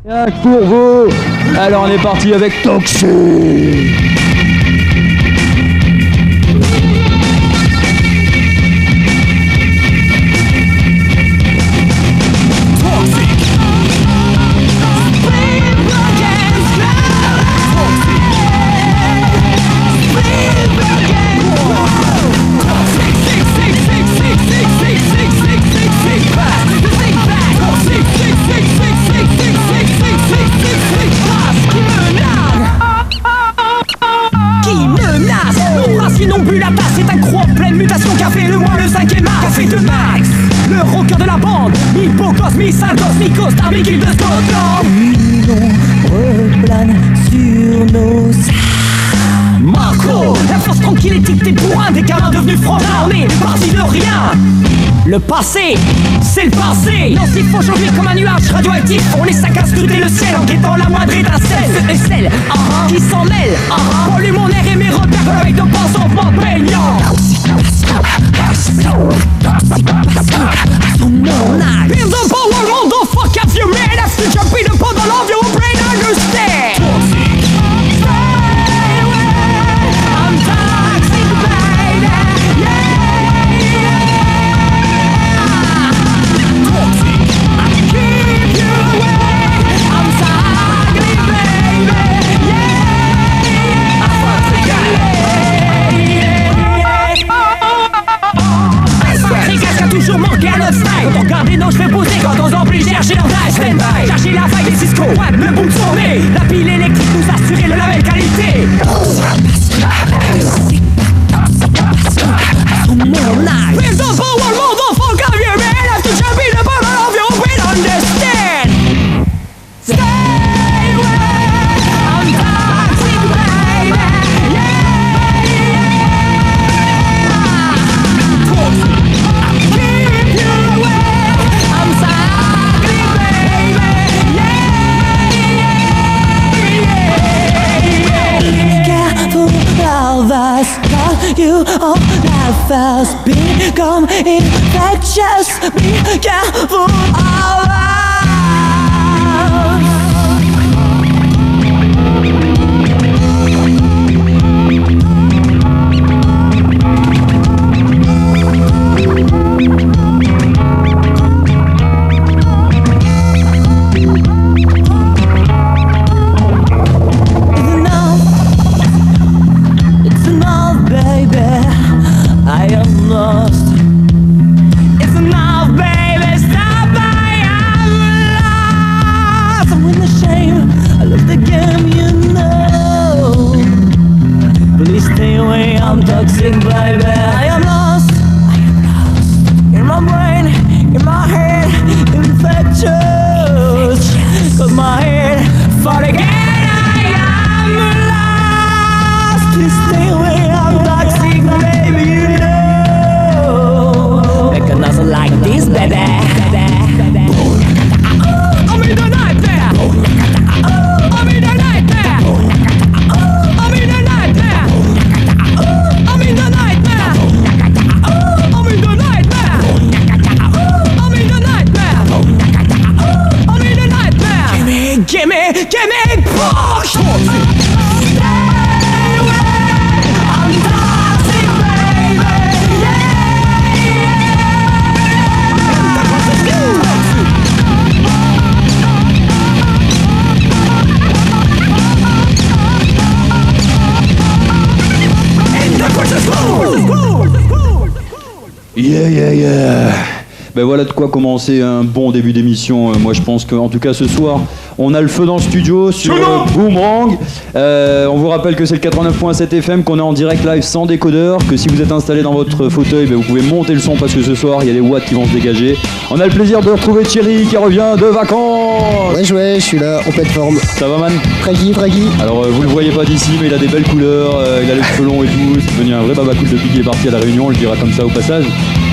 Pour vous. Alors on est parti avec Toxic. C'est un croc pleine mutation qu'a fait le mois le 5e mars. Café de Max, le rocker de la bande. Hippocos, Missaltos, Nikos, Tarmikil de Scotland. Une ombre plane sur nos Marco, la force tranquille est dictée pour un des gamins devenus francs. On est parti de rien. Le passé, c'est le passé. Non, s'il faut changer comme un nuage radioactif, on les sac à scruter le ciel en guettant la moindre étincelle. Ce SL, qui s'en mêle, pollue mon air et mes repères avec de bons enfants baignants. In the power world, the fuck have you made us to jump in the puddle of your brain, understand? Toujours manqué à notre style. Quand on regarde les noms, je fais poser. Quand on s'emplit, chercher leur taille. Stand-by, chercher la faille des Cisco. Le boom tourné, la pile électrique nous assurer le label qualité. With the power, motherfucker, you man have to jump in the bottle of your brain, understand? Stay away, I'm toxic, baby. You all that fast become infectious. Be careful of us. I am lost. It's enough, baby. Stop! I am lost. I'm in the shame. I love the game, you know. Please stay away. I'm toxic, baby. I am lost. I am lost. In my brain, in my head, infectious. 'Cause my head fought again. I am lost. Please stay away. I'm toxic, baby. Nothing like this, baby. I'm in the nightmare. I'm in the nightmare. I'm in the nightmare. I'm in the nightmare. I'm in the nightmare. I'm in the nightmare. I'm in the nightmare. Gimme, push. Yeah. Ben voilà de quoi commencer un bon début d'émission. Moi je pense qu'en tout cas ce soir on a le feu dans le studio sur Boomerang. On vous rappelle que c'est le 89.7 FM, qu'on est en direct live sans décodeur, que si vous êtes installé dans votre fauteuil, ben vous pouvez monter le son parce que ce soir il y a des watts qui vont se dégager. On a le plaisir de retrouver Thierry qui revient de vacances. Ouais, je suis là, en pleine forme. Ça va man? Fragile. Alors vous le voyez pas d'ici mais il a des belles couleurs, il a les cheveux longs et tout, c'est devenu un vrai babacool depuis qu'il est parti à la Réunion, on le dira comme ça au passage.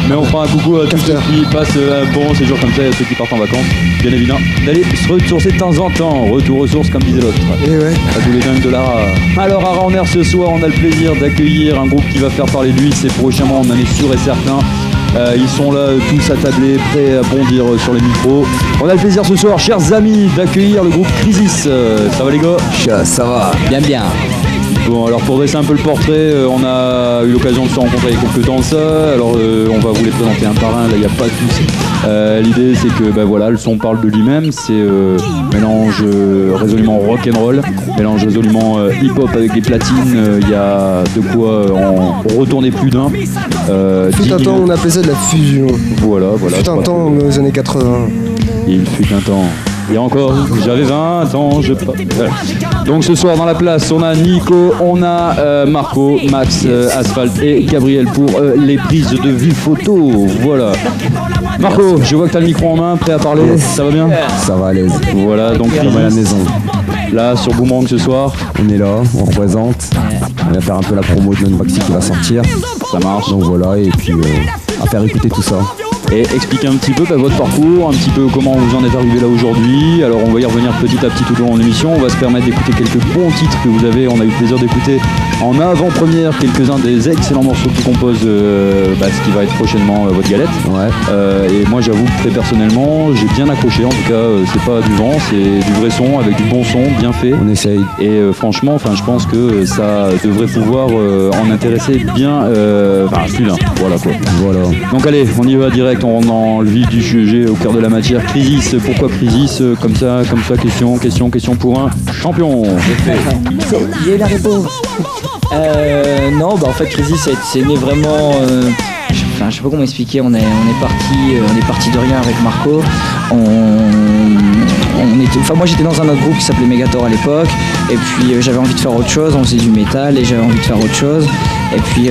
Mais on fera un coucou à tous ceux qui passent un bon séjour comme ça et à ceux qui partent en vacances, bien évidemment. D'aller se ressourcer de temps en temps, retour aux sources comme disait l'autre. Et ouais. À tous les dingues de Lara. Alors à Raoner ce soir, on a le plaisir d'accueillir un groupe qui va faire parler de lui, c'est prochainement, on en est sûr et certain. Ils sont là tous attablés, prêts à bondir sur les micros. On a le plaisir ce soir, chers amis, d'accueillir le groupe Crisis. Ça va les gars? Ça va, bien. Bon, alors pour dresser un peu le portrait, on a eu l'occasion de se rencontrer il y a quelques temps de ça. Alors on va vous les présenter un par un, là il n'y a pas de souci. L'idée c'est que voilà, le son parle de lui-même, c'est mélange résolument rock'n'roll, mélange résolument hip-hop avec des platines, il y a de quoi en retourner plus d'un. Fut un temps on appelait ça de la fusion. Voilà. Fut un temps dans les années 80. Il fut un temps. Il y a encore, j'avais 20 ans, voilà. Donc ce soir dans la place, on a Nico, on a Marco, Max, Asphalt et Gabriel pour les prises de vue photo. Voilà. Marco, je vois que tu as le micro en main, prêt à parler, ça va bien? Ça va à l'aise. Voilà, donc comme à la maison. Là sur Boomerang ce soir. On est là, on représente. On va faire un peu la promo de notre maxi qui va sortir. Ça marche. Donc voilà, et puis à faire écouter tout ça. Et expliquer un petit peu votre parcours, un petit peu comment vous en êtes arrivé là aujourd'hui. Alors on va y revenir petit à petit tout au long de l'émission. On va se permettre d'écouter quelques bons titres que vous avez. On a eu le plaisir d'écouter en avant-première quelques-uns des excellents morceaux qui composent ce qui va être prochainement votre galette. Ouais. Et moi j'avoue que très personnellement j'ai bien accroché. En tout cas c'est pas du vent, c'est du vrai son avec du bon son, bien fait. On essaye. Et franchement, je pense que ça devrait pouvoir en intéresser bien plus d'un. Voilà quoi. Voilà. Donc allez, on y va direct. On rentre dans le vif du sujet, au cœur de la matière. Crisis, pourquoi Crisis? Comme ça, question pour un champion. Il y a eu la réponse. Non, en fait, Crisis, c'est né vraiment. Je sais pas comment expliquer. On est parti de rien avec Marco. Moi j'étais dans un autre groupe qui s'appelait Megator à l'époque, et puis j'avais envie de faire autre chose, on faisait du métal et j'avais envie de faire autre chose, et puis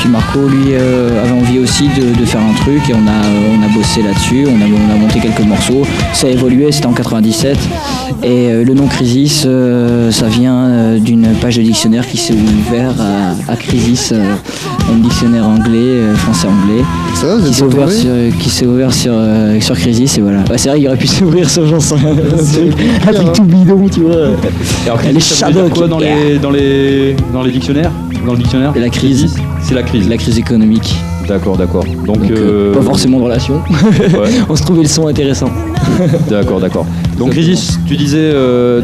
Marco lui avait envie aussi de faire un truc, et on a bossé là-dessus, on a monté quelques morceaux, ça a évolué, c'était en 97, et le nom Crisis ça vient d'une page de dictionnaire qui s'est ouvert à Crisis, un dictionnaire anglais, français-anglais, qui s'est ouvert sur Crisis, et voilà. Ouais, c'est vrai, il aurait pu s'ouvrir sur j'en sais rien, un truc tout bidon, tu vois. Alors Crisis, ça veut dire quoi dans les dictionnaires? Dans le dictionnaire? Et la crise. C'est la crise. La crise économique. D'accord. Donc pas forcément de relation. Ouais. On se trouvait le son intéressant. D'accord. Donc Crisis, tu disais,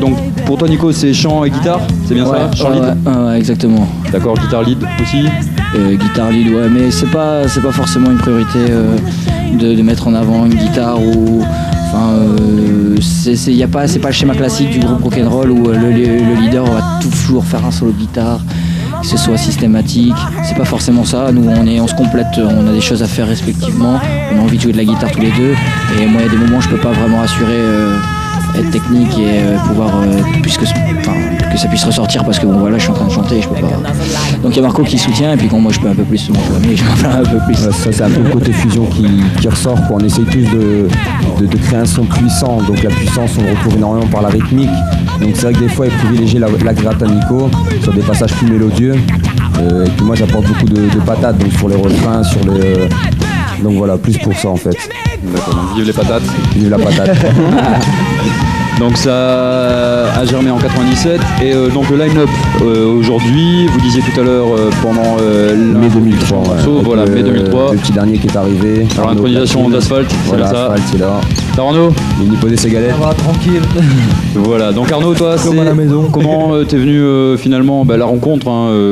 donc pour toi Nico c'est chant et guitare, c'est bien ça? Chant lead? Ouais, exactement. D'accord, guitare lead aussi? Guitare lead, ouais, mais c'est pas forcément une priorité de mettre en avant une guitare ou... c'est pas le schéma classique du groupe rock'n'roll où le leader va toujours faire un solo de guitare, que ce soit systématique. C'est pas forcément ça. Nous, on se complète, on a des choses à faire respectivement. On a envie de jouer de la guitare tous les deux. Et moi, il y a des moments où je peux pas vraiment assurer être technique et pouvoir que ça puisse ressortir parce que voilà, je suis en train de chanter et je peux pas. Donc il y a Marco qui soutient, et puis quand moi je peux un peu plus m'enflammer, je m'enflamme un peu plus. Ouais, ça c'est un peu le côté fusion qui ressort, quoi. On essaye tous de créer un son puissant, donc la puissance on le retrouve énormément par la rythmique. Donc c'est vrai que des fois il privilégie la gratte à Nico sur des passages plus mélodieux, et puis moi j'apporte beaucoup de patates, donc sur les refrains, donc voilà, plus pour ça en fait. D'accord, donc vive les patates. Vive la patate. Donc ça a germé en 97, et donc le line-up aujourd'hui, vous disiez tout à l'heure pendant mai 2003, voilà, mai 2003. Le petit dernier qui est arrivé. Alors l'intronisation d'Asphalt, voilà, Asphalt c'est là. T'as Arnaud? Il vient poser ses galettes. Ça va, tranquille. Voilà, donc Arnaud, toi, comme à la maison. Comment t'es venu finalement la rencontre,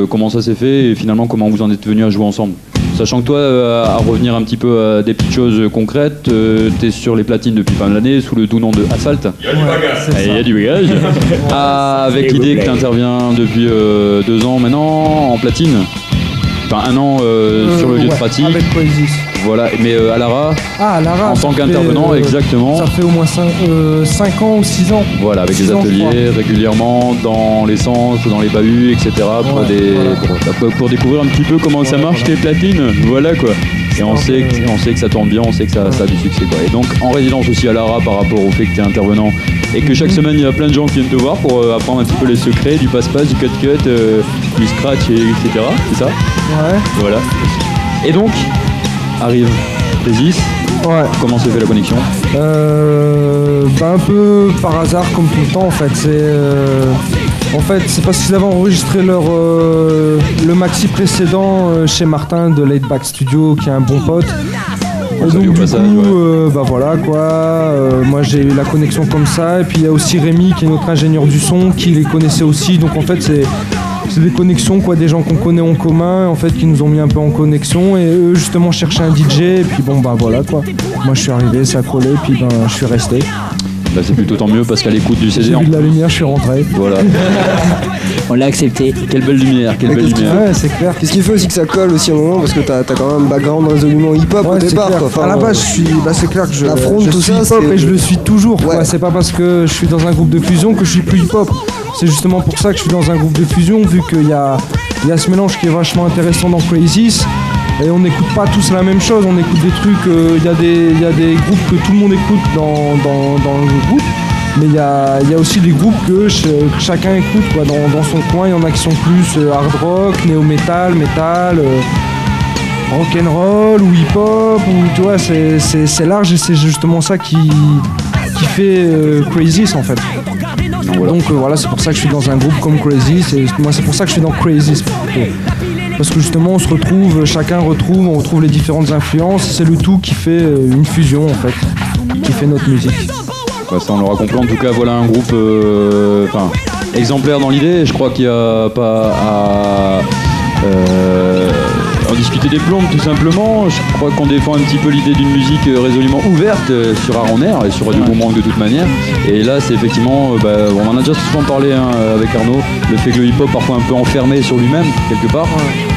comment ça s'est fait, et finalement comment vous en êtes venus à jouer ensemble? Sachant que toi, à revenir un petit peu à des petites choses concrètes, t'es sur les platines depuis fin de l'année sous le doux nom de Asphalt. Il y a du bagage. Avec l'idée que t'interviens depuis 2 ans maintenant en platine. Enfin 1 an sur le lieu de pratique. Avec Poésis. Voilà, mais à Lara, Lara en tant qu'intervenant, exactement. Ça fait au moins 5 ans ou 6 ans. Voilà, avec des ateliers régulièrement dans les centres, dans les bahuts, etc. Pour découvrir un petit peu comment ça marche les platines. Voilà quoi. Et on sait que ça tourne bien, on sait que ça a du succès quoi. Et donc en résidence aussi à Lara par rapport au fait que tu es intervenant et que chaque semaine il y a plein de gens qui viennent te voir pour apprendre un petit peu les secrets du passe-passe, du cut-cut, du scratch, etc. C'est ça? Ouais. Voilà. Et donc arrive Crisis. Ouais. Comment s'est fait la connexion? Un peu par hasard comme tout le temps en fait. C'est parce qu'ils avaient enregistré le maxi précédent chez Martin de Laid Back Studio, qui est un bon pote. On Et salue donc au du passage, coup, ouais. bah voilà quoi, moi j'ai eu la connexion comme ça, et puis il y a aussi Rémi qui est notre ingénieur du son, qui les connaissait aussi, donc en fait c'est des connexions quoi, des gens qu'on connaît en commun, en fait qui nous ont mis un peu en connexion, et eux justement cherchaient un DJ, et puis bon bah voilà quoi, moi je suis arrivé, ça a collé, puis ben je suis resté. Bah, c'est plutôt tant mieux parce qu'à l'écoute du CD, J'ai vu de la lumière, je suis rentré. voilà. On l'a accepté. Quelle belle lumière, quelle belle lumière. Ouais, c'est clair. Qu'est-ce qu'il fait aussi que ça colle aussi à un moment parce que t'as quand même un background résolument hip-hop au Ouais, c'est départ clair. quoi. Enfin, à la base, c'est clair que je l'affront, tout suis ça, hip-hop c'est- et je le suis toujours. quoi. Ouais. C'est pas parce que je suis dans un groupe de fusion que je suis plus hip-hop. C'est justement pour ça que je suis dans un groupe de fusion, vu qu'il y a ce mélange qui est vachement intéressant dans Crazies. Et on n'écoute pas tous la même chose, on écoute des trucs, il y a des groupes que tout le monde écoute dans le groupe. Mais il y a aussi des groupes que chacun écoute quoi, dans son coin. Il y en a qui sont plus hard rock, néo-metal, metal, rock'n'roll ou hip-hop. Ou, tu vois, c'est large et c'est justement ça qui fait Crazies en fait. Donc voilà, c'est pour ça que je suis dans un groupe comme Crazies. Et moi, c'est pour ça que je suis dans Crazies. Parce que justement, on se retrouve, on retrouve les différentes influences. C'est le tout qui fait une fusion en fait, qui fait notre musique. Bah, ça on l'aura compris, en tout cas voilà un groupe exemplaire dans l'idée, je crois qu'il n'y a pas à en discuter des plombes tout simplement. Je crois qu'on défend un petit peu l'idée d'une musique résolument ouverte sur Aaron Air et sur Radio Boomerang de toute manière. Et là c'est effectivement, on en a déjà souvent parlé avec Arnaud, le fait que le hip-hop parfois un peu enfermé sur lui-même quelque part,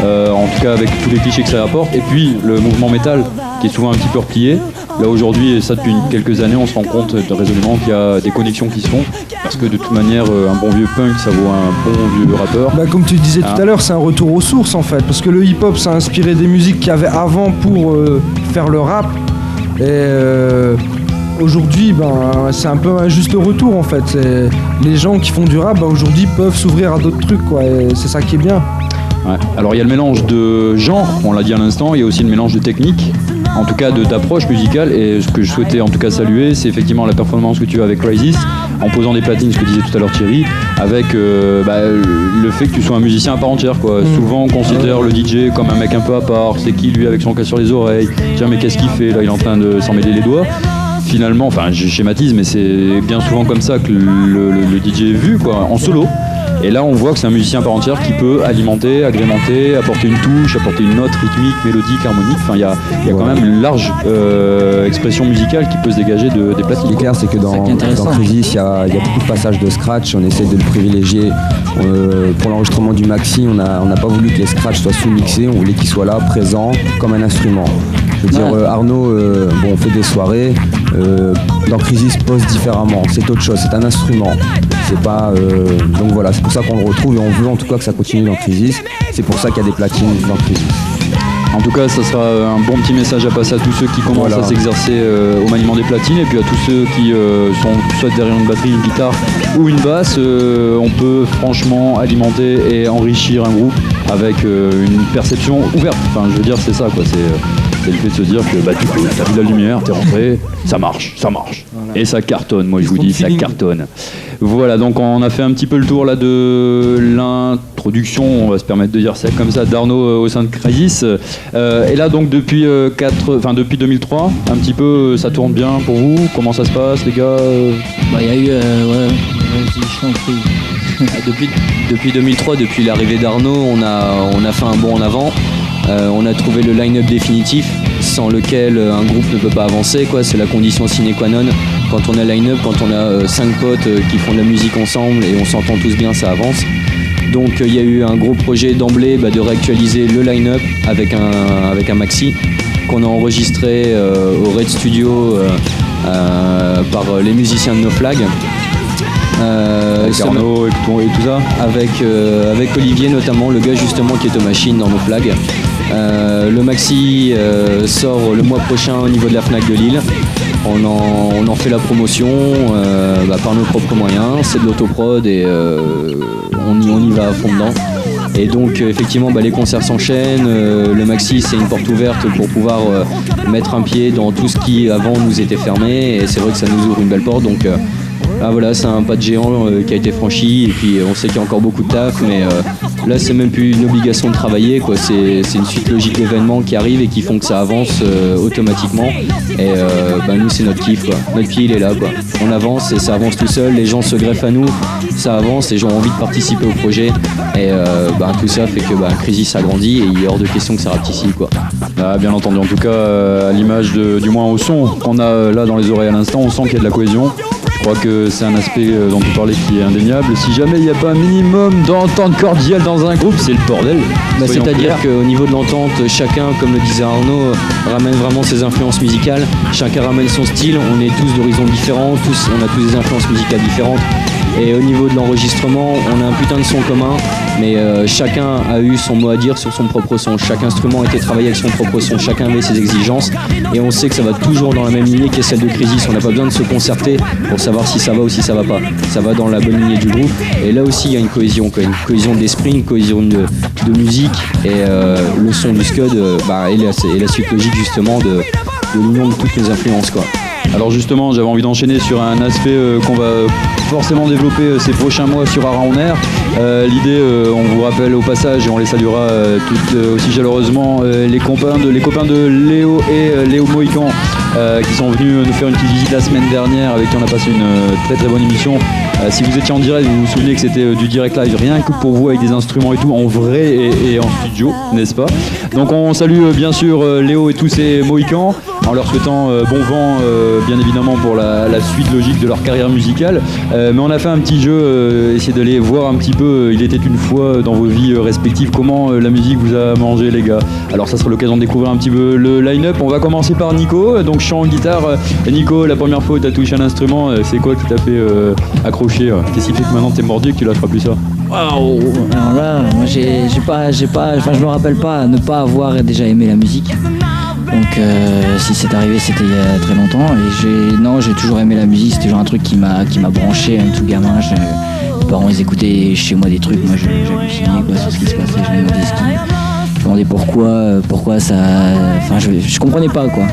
en tout cas avec tous les clichés que ça apporte. Et puis le mouvement métal qui est souvent un petit peu replié. Là aujourd'hui, et ça depuis quelques années, on se rend compte résolument qu'il y a des connexions qui se font, parce que de toute manière, un bon vieux punk, ça vaut un bon vieux rappeur. Bah, comme tu disais tout à l'heure, c'est un retour aux sources en fait, parce que le hip-hop, ça a inspiré des musiques qu'il y avait avant pour faire le rap. Et aujourd'hui, c'est un peu un juste retour en fait. Les gens qui font du rap, aujourd'hui, peuvent s'ouvrir à d'autres trucs, quoi. Et c'est ça qui est bien. Ouais. Alors il y a le mélange de genre, on l'a dit à l'instant, il y a aussi le mélange de technique, en tout cas de d'approche musicale, et ce que je souhaitais en tout cas saluer, c'est effectivement la performance que tu as avec Crazies, en posant des platines, ce que disait tout à l'heure Thierry, avec le fait que tu sois un musicien à part entière, quoi. Souvent on considère le DJ comme un mec un peu à part, c'est qui lui avec son casque sur les oreilles, tiens mais qu'est-ce qu'il fait là, il est en train de s'en mêler les doigts. Finalement, enfin je schématise, mais c'est bien souvent comme ça que le DJ est vu, quoi, en solo. Et là, on voit que c'est un musicien à part entière qui peut alimenter, agrémenter, apporter une touche, apporter une note rythmique, mélodique, harmonique. Enfin, il y a quand même une large expression musicale qui peut se dégager des platines. Ce qui est clair, c'est que dans Crazies, il y a beaucoup de passages de scratch. On essaie de le privilégier. Pour l'enregistrement du maxi, on n'a pas voulu que les scratchs soient sous-mixés. On voulait qu'ils soient là, présents, comme un instrument. Je veux dire, Arnaud, on fait des soirées. Dans Crazies pose différemment. C'est autre chose. C'est un instrument. C'est pas. Donc voilà, c'est pour ça qu'on le retrouve et on veut en tout cas que ça continue dans Crazies. C'est pour ça qu'il y a des platines dans Crazies. En tout cas, ça sera un bon petit message à passer à tous ceux qui commencent à s'exercer au maniement des platines, et puis à tous ceux qui sont soit derrière une batterie, une guitare ou une basse. On peut franchement alimenter et enrichir un groupe avec une perception ouverte. Enfin, je veux dire, c'est ça, quoi. C'est le fait de se dire que t'as vu la lumière, t'es rentré, ça marche. Voilà. Et ça cartonne, moi je vous dis, ça cartonne. Voilà, donc on a fait un petit peu le tour là de l'introduction, on va se permettre de dire ça comme ça, d'Arnaud au sein de Crazies. Et là donc depuis 2003, un petit peu, ça tourne bien pour vous. Comment ça se passe les gars? Il y a eu... vas-y, je t'en prie. Depuis 2003, depuis l'arrivée d'Arnaud, on a fait un bond en avant. On a trouvé le line-up définitif sans lequel un groupe ne peut pas avancer, quoi. C'est la condition sine qua non. Quand on a line-up, quand on a 5 potes qui font de la musique ensemble et on s'entend tous bien, ça avance. Donc il y a eu un gros projet d'emblée de réactualiser le line-up avec un maxi qu'on a enregistré au Red Studio par les musiciens de No Flag. Avec Arnaud et tout ça, avec Olivier notamment, le gars justement qui est aux machines dans No Flag. Le maxi sort le mois prochain au niveau de la Fnac de Lille. On en fait la promotion par nos propres moyens, c'est de l'autoprod et on y va à fond dedans. Et donc effectivement les concerts s'enchaînent, le maxi c'est une porte ouverte pour pouvoir mettre un pied dans tout ce qui avant nous était fermé, et c'est vrai que ça nous ouvre une belle porte, donc voilà, c'est un pas de géant qui a été franchi, et puis on sait qu'il y a encore beaucoup de taf, mais Là, c'est même plus une obligation de travailler, quoi. C'est une suite logique d'événements qui arrivent et qui font que ça avance automatiquement. Et nous, c'est notre kiff, quoi. Notre pied, il est là, quoi. On avance et ça avance tout seul. Les gens se greffent à nous, ça avance. Les gens ont envie de participer au projet. Et tout ça fait que Crisis a grandi et il est hors de question que ça rate ici, quoi. Ah, bien entendu, en tout cas, à l'image du moins au son qu'on a là dans les oreilles à l'instant, on sent qu'il y a de la cohésion. Je crois que c'est un aspect dont tu parlais qui est indéniable. Si jamais il n'y a pas un minimum d'entente cordiale dans un groupe, c'est le bordel. C'est-à-dire qu'au niveau de l'entente, chacun, comme le disait Arnaud, ramène vraiment ses influences musicales. Chacun ramène son style. On est tous d'horizons différents, on a tous des influences musicales différentes. Et au niveau de l'enregistrement, on a un putain de son commun, mais chacun a eu son mot à dire sur son propre son. Chaque instrument a été travaillé avec son propre son, chacun avait ses exigences, et on sait que ça va toujours dans la même lignée qu'est celle de Crisis. On n'a pas besoin de se concerter pour savoir si ça va ou si ça va pas. Ça va dans la bonne lignée du groupe, et là aussi il y a une cohésion d'esprit, une cohésion de musique, et le son du Scud est la suite logique justement de l'union de toutes les influences, quoi. Alors justement, j'avais envie d'enchaîner sur un aspect qu'on va forcément développer ces prochains mois sur Ara en Air. L'idée, on vous rappelle au passage, et on les saluera toutes aussi chaleureusement, les copains de Léo et Léo Mohican, qui sont venus nous faire une petite visite la semaine dernière, avec qui on a passé une très très bonne émission. Si vous étiez en direct, vous vous souvenez que c'était du direct live, rien que pour vous, avec des instruments et tout, en vrai et en studio, n'est-ce pas? Donc on salue bien sûr Léo et tous ces Mohicans, en leur souhaitant bon vent, bien évidemment, pour la suite logique de leur carrière musicale. Mais on a fait un petit jeu, essayer d'aller voir un petit peu, il était une fois dans vos vies respectives, comment la musique vous a mangé, les gars. Alors ça sera l'occasion de découvrir un petit peu le line-up. On va commencer par Nico, donc chant, guitare. Nico, la première fois où tu as touché un instrument, c'est quoi qui t'a fait accrocher? Qu'est-ce qui fait que maintenant t'es mordu et que tu lâcheras plus ça? Waouh! Alors là, moi je me rappelle pas ne pas avoir déjà aimé la musique. Donc si c'est arrivé, c'était il y a très longtemps. Et j'ai toujours aimé la musique. C'était genre un truc qui m'a branché, un tout gamin. Mes parents, ils écoutaient chez moi des trucs. Moi, j'hallucinais quoi sur ce qui se passait. Je me demandais pourquoi ça. Enfin, je comprenais pas quoi.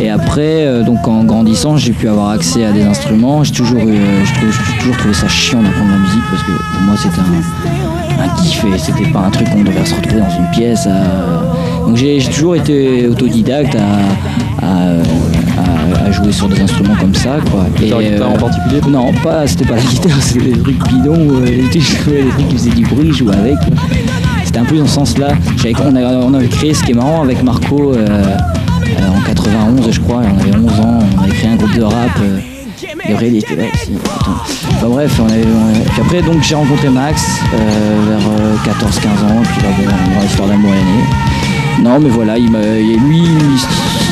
Et après, donc en grandissant, j'ai pu avoir accès à des instruments. J'ai toujours trouvé ça chiant d'apprendre la musique parce que pour moi c'était un kiff et c'était pas un truc qu'on devait se retrouver dans une pièce. Donc j'ai toujours été autodidacte à jouer sur des instruments comme ça quoi. La guitare en particulier? Non, c'était pas la guitare, c'était des trucs bidons, des trucs qui faisaient du bruit, je jouais avec. C'était un peu dans ce sens-là. On avait créé ce qui est marrant avec Marco en 91 je crois, on avait 11 ans, on avait créé un groupe de rap. Gabriel était là aussi. Enfin bref, puis après donc j'ai rencontré Max vers 14-15 ans, puis là dans l'histoire d'amour l'année. Non mais voilà,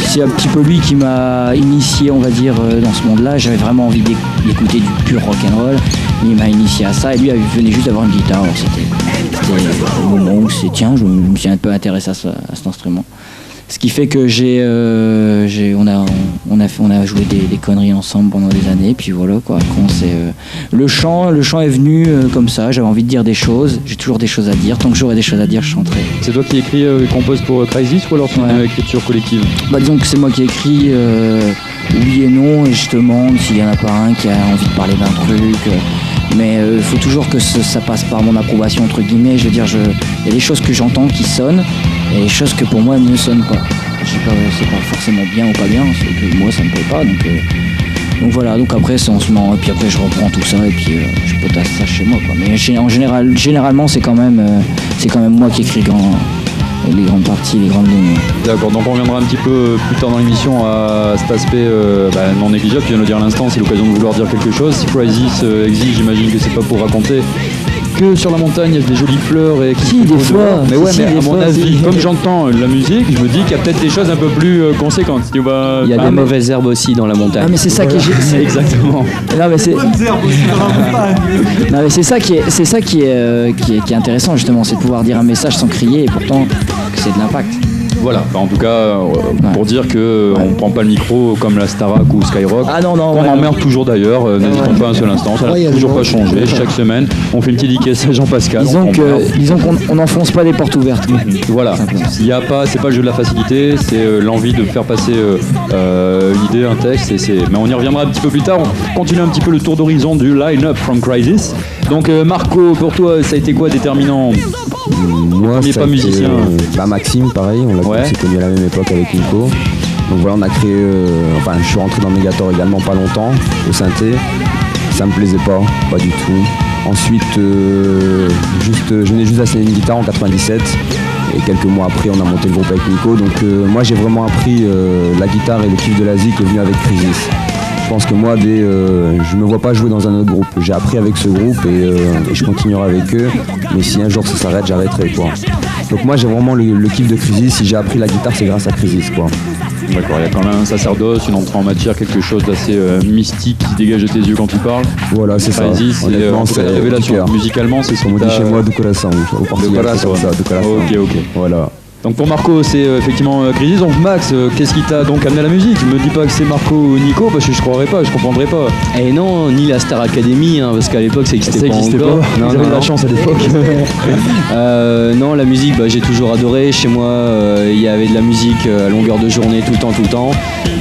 c'est un petit peu lui qui m'a initié on va dire dans ce monde-là. J'avais vraiment envie d'écouter du pur rock'n'roll. Il m'a initié à ça et lui il venait juste d'avoir une guitare. Alors c'était le moment où je me suis un peu intéressé à cet instrument. Ce qui fait que on a joué des conneries ensemble pendant des années, puis voilà quoi. Le chant est venu comme ça. J'avais envie de dire des choses. J'ai toujours des choses à dire. Tant que j'aurai des choses à dire, je chanterai. C'est toi qui écris et compose pour Crisis ou alors c'est une écriture collective? Disons que c'est moi qui écris. Oui et non, et je demande s'il y en a pas un qui a envie de parler d'un truc. Mais il faut toujours que ça passe par mon approbation entre guillemets. Je veux dire, il y a des choses que j'entends qui sonnent. Et des choses que pour moi ne sonnent pas. Je sais pas, c'est pas forcément bien ou pas bien, c'est que moi ça me plaît pas. Donc voilà, donc après c'est en ce moment, et puis après je reprends tout ça et puis je potasse ça chez moi quoi. Mais généralement c'est quand même moi qui écris les grandes parties, les grandes lignes. D'accord, donc on reviendra un petit peu plus tard dans l'émission à cet aspect non négligeable. Tu viens de le dire à l'instant, c'est l'occasion de vouloir dire quelque chose. Si Crisis existe, j'imagine que c'est pas pour raconter que sur la montagne il y a des jolies fleurs et qui des fois. Mais ouais, mais à mon avis, comme j'entends la musique, je me dis qu'il y a peut-être des choses un peu plus conséquentes. Il y a des mauvaises herbes aussi dans la montagne. Ah mais c'est ça qui est exactement. Non mais c'est non mais c'est ça qui est intéressant justement, c'est de pouvoir dire un message sans crier et pourtant que c'est de l'impact. Voilà, en tout cas, pour dire que on prend pas le micro comme la Starac ou Skyrock. Ah non, on emmerde toujours d'ailleurs, n'hésitons pas un seul instant, ça n'a toujours pas changé. Chaque semaine, on fait une petune dédicace à Jean-Pascal. Disons qu'on n'enfonce pas des portes ouvertes. Voilà, s'il y a pas, c'est pas le jeu de la facilité, c'est l'envie de faire passer une idée, un texte. Mais on y reviendra un petit peu plus tard. On continue un petit peu le tour d'horizon du line-up from Crisis. Donc Marco, pour toi, ça a été quoi déterminant Moi, Mais ça pas a été, musicien. Maxime, pareil, on s'est connu à la même époque avec Nico. Donc voilà, on a créé. Je suis rentré dans Megator également pas longtemps, au synthé. Ça me plaisait pas du tout. Ensuite, je venais juste d'essayer une guitare en 97. Et quelques mois après, on a monté le groupe avec Nico. Donc moi, j'ai vraiment appris la guitare et le kiff de l'Asie qui est venu avec Crisis. Je pense que moi, je me vois pas jouer dans un autre groupe. J'ai appris avec ce groupe et je continuerai avec eux. Mais si un jour ça s'arrête, j'arrêterai, quoi. Donc moi, j'ai vraiment le kiff de Crisis. Si j'ai appris la guitare, c'est grâce à Crisis, quoi. D'accord, il y a quand même un sacerdoce, une entrée en matière, quelque chose d'assez mystique qui dégage de tes yeux quand tu parles. Voilà, c'est ça. Honnêtement, c'est la révélation. Musicalement, c'est ce qu'on dit chez moi, du corazon. Au Portugal, c'est comme ça, du corazon. Ok. Voilà. Donc pour Marco, c'est effectivement Crisis. Donc Max, qu'est-ce qui t'a donc amené à la musique? Me dis pas que c'est Marco ou Nico, parce que je croirais pas, je comprendrais pas. Et non, ni la Star Academy, parce qu'à l'époque ça existait pas encore. Non, ils avaient de la chance à l'époque. Non, la musique, j'ai toujours adoré. Chez moi, il y avait de la musique à longueur de journée, tout le temps.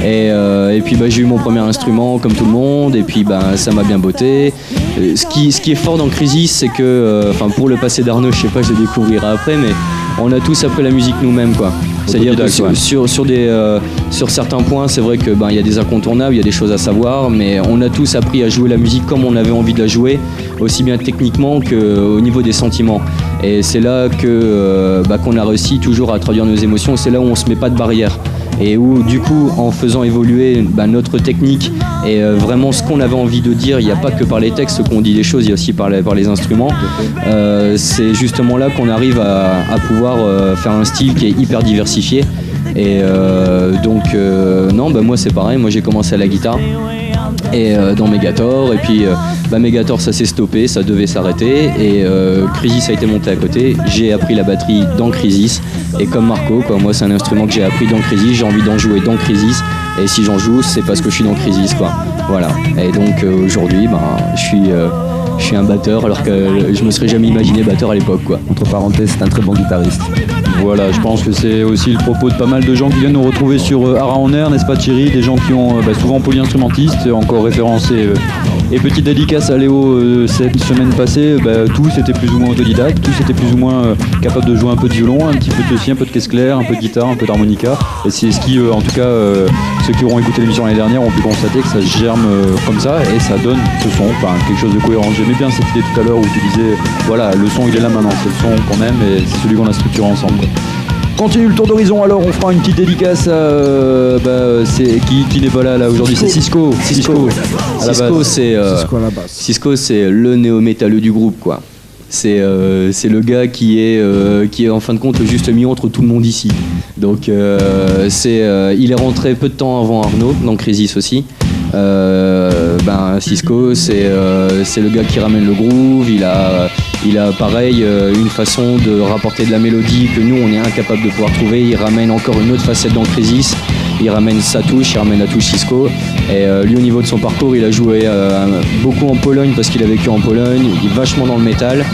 Et puis j'ai eu mon premier instrument comme tout le monde, et puis ça m'a bien botté. Ce qui est fort dans Crisis, c'est que, pour le passé d'Arnaud, je sais pas, je le découvrirai après, mais on a tous appris la musique nous-mêmes, quoi. C'est-à-dire que sur certains points, c'est vrai que il y a des incontournables, il y a des choses à savoir, mais on a tous appris à jouer la musique comme on avait envie de la jouer, aussi bien techniquement qu'au niveau des sentiments. Et c'est là que qu'on a réussi toujours à traduire nos émotions. C'est là où on se met pas de barrière. Et où du coup, en faisant évoluer notre technique et vraiment ce qu'on avait envie de dire, il n'y a pas que par les textes qu'on dit des choses, il y a aussi par les instruments. C'est justement là qu'on arrive à pouvoir faire un style qui est hyper diversifié. Et moi c'est pareil, moi j'ai commencé à la guitare et dans Megator, et puis Megator ça s'est stoppé, ça devait s'arrêter, et Crisis a été monté à côté. J'ai appris la batterie dans Crisis, et comme Marco, moi c'est un instrument que j'ai appris dans Crisis, j'ai envie d'en jouer dans Crisis, et si j'en joue c'est parce que je suis dans Crisis, quoi. Voilà. Et donc aujourd'hui je suis un batteur, alors que je me serais jamais imaginé batteur à l'époque, quoi. Entre parenthèses, c'est un très bon guitariste. Voilà, je pense que c'est aussi le propos de pas mal de gens qui viennent nous retrouver sur Ara en Air, n'est-ce pas Thierry? Des gens qui ont souvent polyinstrumentistes, encore référencés. Et petite dédicace à Léo cette semaine passée, tous étaient plus ou moins autodidactes, tous étaient plus ou moins capables de jouer un peu de violon, un petit peu de aussi, un peu de caisse claire, un peu de guitare, un peu d'harmonica. Et c'est ce qui, en tout cas, ceux qui auront écouté l'émission l'année dernière ont pu constater que ça germe comme ça et ça donne ce son, quelque chose de cohérent. J'aimais bien cette idée tout à l'heure où tu disais, voilà, le son il est là maintenant, c'est le son quand même et c'est celui qu'on a structuré ensemble. Continue le tour d'horizon, alors on fera une petite dédicace à qui n'est pas là aujourd'hui, c'est Cisco. Cisco c'est le néo-métalleux du groupe, quoi. C'est le gars qui est en fin de compte le juste milieu entre tout le monde ici. Donc il est rentré peu de temps avant Arnaud dans Crisis aussi. Cisco c'est le gars qui ramène le groove, il a pareil une façon de rapporter de la mélodie que nous on est incapable de pouvoir trouver. Il ramène encore une autre facette dans Crisis, il ramène sa touche, il ramène la touche Cisco. Et lui au niveau de son parcours, il a joué beaucoup en Pologne parce qu'il a vécu en Pologne, il est vachement dans le métal.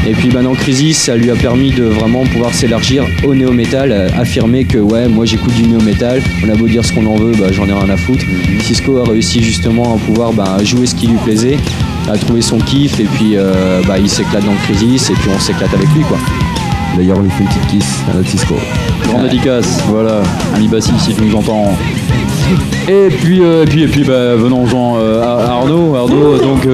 Et puis dans Crisis, ça lui a permis de vraiment pouvoir s'élargir au néo-métal, affirmer que moi j'écoute du néo-métal, on a beau dire ce qu'on en veut, j'en ai rien à foutre. Cisco a réussi justement à pouvoir jouer ce qui lui plaisait, à trouver son kiff, et puis il s'éclate dans Crisis, et puis on s'éclate avec lui, quoi. D'ailleurs on lui fait une petite kiss à notre Cisco. Grande dédicace, voilà, ami Bassi si tu nous entends. Et puis venons-en à Arnaud. Donc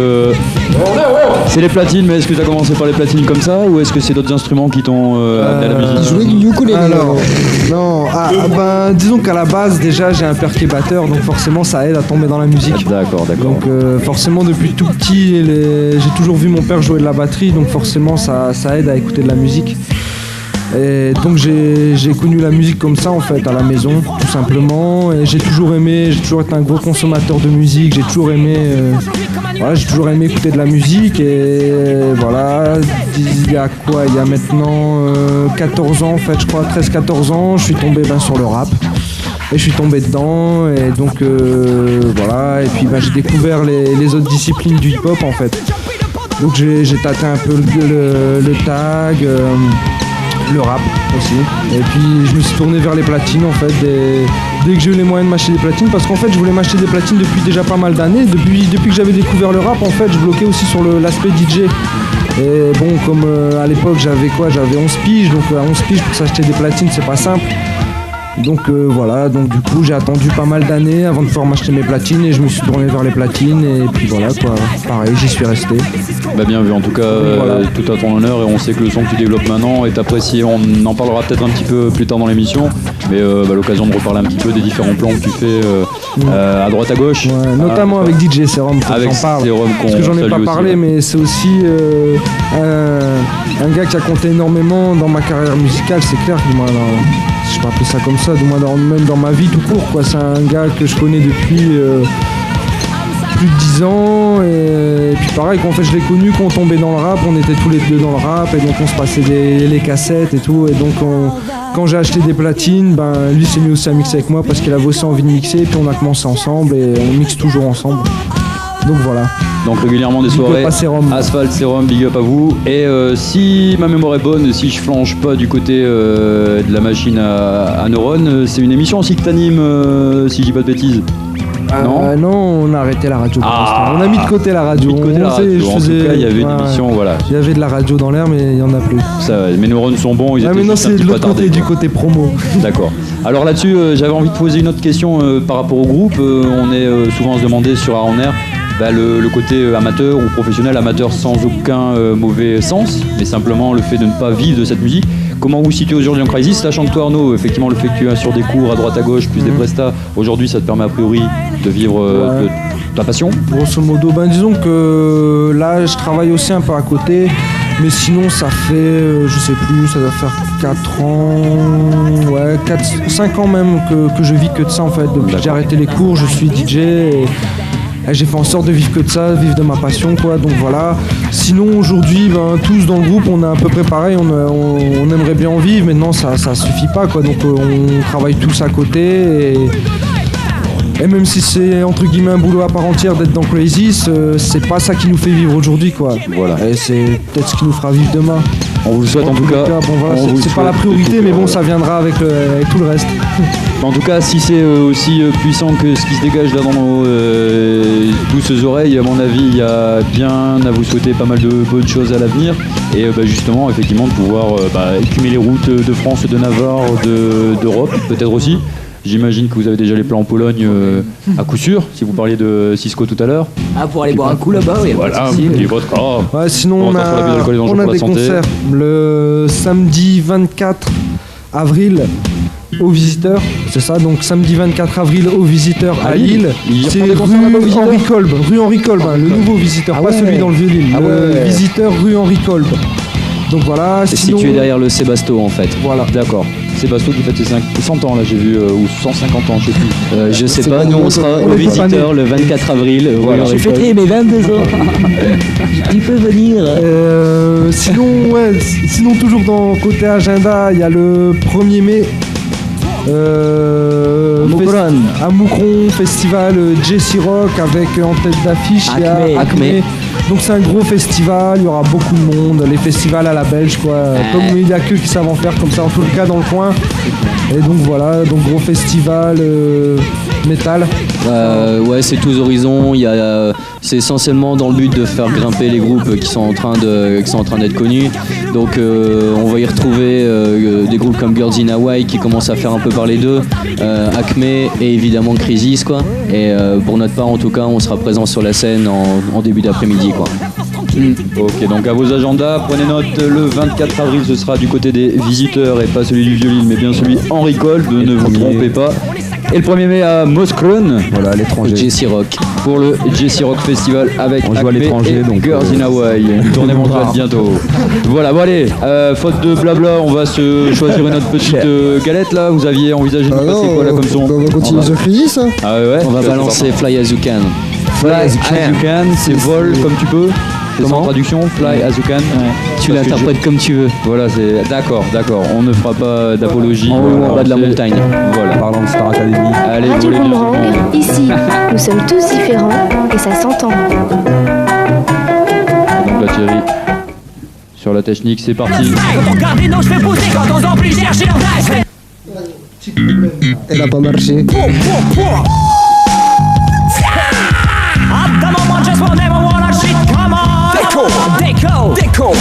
c'est les platines, mais est-ce que tu as commencé par les platines comme ça ou est-ce que c'est d'autres instruments qui t'ont amené à la musique? Jouer du ukulélé. Alors, non, disons qu'à la base déjà j'ai un père qui est batteur, donc forcément ça aide à tomber dans la musique. D'accord. Donc forcément depuis tout petit, j'ai toujours vu mon père jouer de la batterie, donc forcément ça aide à écouter de la musique. Et donc j'ai connu la musique comme ça en fait à la maison tout simplement, et j'ai toujours été un gros consommateur de musique, j'ai toujours aimé écouter de la musique, et voilà, il y a maintenant 14 ans en fait, je crois 13-14 ans, je suis tombé sur le rap et je suis tombé dedans, et donc voilà, et puis j'ai découvert les autres disciplines du hip-hop en fait. Donc j'ai tâté un peu le tag, le rap aussi, et puis je me suis tourné vers les platines en fait dès que j'ai eu les moyens de m'acheter des platines, parce qu'en fait je voulais m'acheter des platines depuis déjà pas mal d'années. Depuis que j'avais découvert le rap en fait, je bloquais aussi sur l'aspect DJ, Et bon, comme à l'époque j'avais 11 piges, donc à 11 piges pour s'acheter des platines c'est pas simple. Donc voilà, donc du coup j'ai attendu pas mal d'années avant de pouvoir m'acheter mes platines et je me suis tourné vers les platines et puis voilà quoi, pareil j'y suis resté. Bah bien vu en tout cas, voilà. Tout à ton honneur et on sait que le son que tu développes maintenant est apprécié, on en parlera peut-être un petit peu plus tard dans l'émission, mais l'occasion de reparler un petit peu des différents plans que tu fais à droite à gauche. Ouais, notamment avec DJ Serum, faut que j'en parle. Parce que j'en ai pas parlé aussi, mais c'est aussi un gars qui a compté énormément dans ma carrière musicale, c'est clair, du moins je peux appeler ça comme ça, du moins même dans ma vie tout court quoi. C'est un gars que je connais depuis plus de 10 ans et puis pareil qu'en fait je l'ai connu quand on tombait dans le rap, on était tous les deux dans le rap et donc on se passait les cassettes et tout et donc quand j'ai acheté des platines, ben lui s'est mis aussi à mixer avec moi parce qu'il avait aussi envie de mixer et puis on a commencé ensemble et on mixe toujours ensemble. Donc voilà. Donc régulièrement des soirées, Asphalt, Serum, big up à vous. Et si ma mémoire est bonne, si je flanche pas du côté de la machine à neurones, c'est une émission aussi que t'animes, si je dis pas de bêtises. Non, on a arrêté la radio. On a mis de côté la radio. En tout cas, il y avait une émission, voilà. Il y avait de la radio dans l'air, mais il n'y en a plus. Ça, mes neurones sont bons, ils étaient maintenant c'est de l'autre côté, du côté promo. D'accord. Alors là-dessus, j'avais envie de poser une autre question par rapport au groupe. On est souvent se demander sur Air le côté amateur ou professionnel, amateur sans aucun mauvais sens, mais simplement le fait de ne pas vivre de cette musique. Comment vous situez aujourd'hui en Crisis, sachant que toi Arnaud, effectivement le fait que tu as sur des cours à droite à gauche, plus des prestats, aujourd'hui ça te permet a priori de vivre de ta passion? Grosso modo, disons que là je travaille aussi un peu à côté, mais sinon ça fait, je sais plus, ça doit faire 4 ans, 5 ans même que je vis que de ça en fait. Depuis que j'ai arrêté les cours, je suis DJ et j'ai fait en sorte de vivre que de ça, vivre de ma passion quoi, donc voilà. Sinon aujourd'hui, tous dans le groupe, on est à peu près pareil, on aimerait bien en vivre, maintenant ça suffit pas quoi, donc on travaille tous à côté et même si c'est entre guillemets un boulot à part entière d'être dans Crisis, c'est pas ça qui nous fait vivre aujourd'hui quoi. Voilà. Et c'est peut-être ce qui nous fera vivre demain. On vous le souhaite en tout cas. C'est pas la priorité, mais bon, ça viendra avec tout le reste. En tout cas, si c'est aussi puissant que ce qui se dégage là dans nos douces oreilles, à mon avis, il y a bien à vous souhaiter pas mal de bonnes choses à l'avenir. Et justement, effectivement, de pouvoir écumer les routes de France, de Navarre, d'Europe, peut-être aussi. J'imagine que vous avez déjà les plans en Pologne à coup sûr, si vous parliez de Cisco tout à l'heure. Pour aller boire un coup là-bas, oui. Voilà, sinon on a des concerts le samedi 24 avril au Visiteur, c'est ça, donc samedi 24 avril au Visiteur à Lille. C'est rue Henri Kolb, le nouveau Visiteur, pas celui dans le Vieux-Lille, le Visiteur rue Henri Kolb. Donc voilà. C'est situé derrière le Sébasto en fait. Voilà. D'accord. Sébasto qui fête ses 100 ans là, j'ai vu, ou 150 ans, je sais plus. Je sais pas, nous on sera au Visiteur le 24 avril. Voilà, j'ai fêté mes 22 ans. Tu peux venir. Sinon toujours dans côté agenda, il y a le 1er mai. À Moucron, festival Jesse Rock avec en tête d'affiche Acme. Donc c'est un gros festival, il y aura beaucoup de monde, les festivals à la belge quoi, comme il n'y a que qui savent en faire comme ça en tout cas dans le coin. Et donc voilà, donc gros festival métal. C'est tous horizons, c'est essentiellement dans le but de faire grimper les groupes qui sont en train d'être connus. Donc on va y retrouver des groupes comme Girls in Hawaii qui commencent à faire un peu parler d'eux, Acme et évidemment Crisis quoi. Et pour notre part en tout cas on sera présent sur la scène en début d'après-midi quoi. Ok, donc à vos agendas, prenez note, le 24 avril ce sera du côté des Visiteurs et pas celui du Vieux-Lille mais bien celui Henri Kolb, ne vous trompez pas. Et le 1er mai à Moskron, voilà, à l'étranger. Jesse Rock. Pour le Jesse Rock Festival avec Acme et donc Girls in Hawaii. Une tournée mondiale bientôt. Voilà, bon allez, faute de blabla, on va se choisir une autre petite galette là. Vous aviez envisagé de passer quoi là comme son? On va continuer The Crisis. On va balancer Fly As You Can. Fly As You Can, c'est vol comme tu peux. C'est en traduction, Fly As You Can. Tu l'interprètes comme tu veux. Voilà, c'est d'accord. On ne fera pas d'apologie. En haut ou en bas de la montagne. Voilà. Parlant de Star Academy. Allez, Radio volez bien. Boomerang, ici, nous sommes tous différents et ça s'entend. Donc là, Thierry, sur la technique, c'est parti. Elle a pas marché. Déco,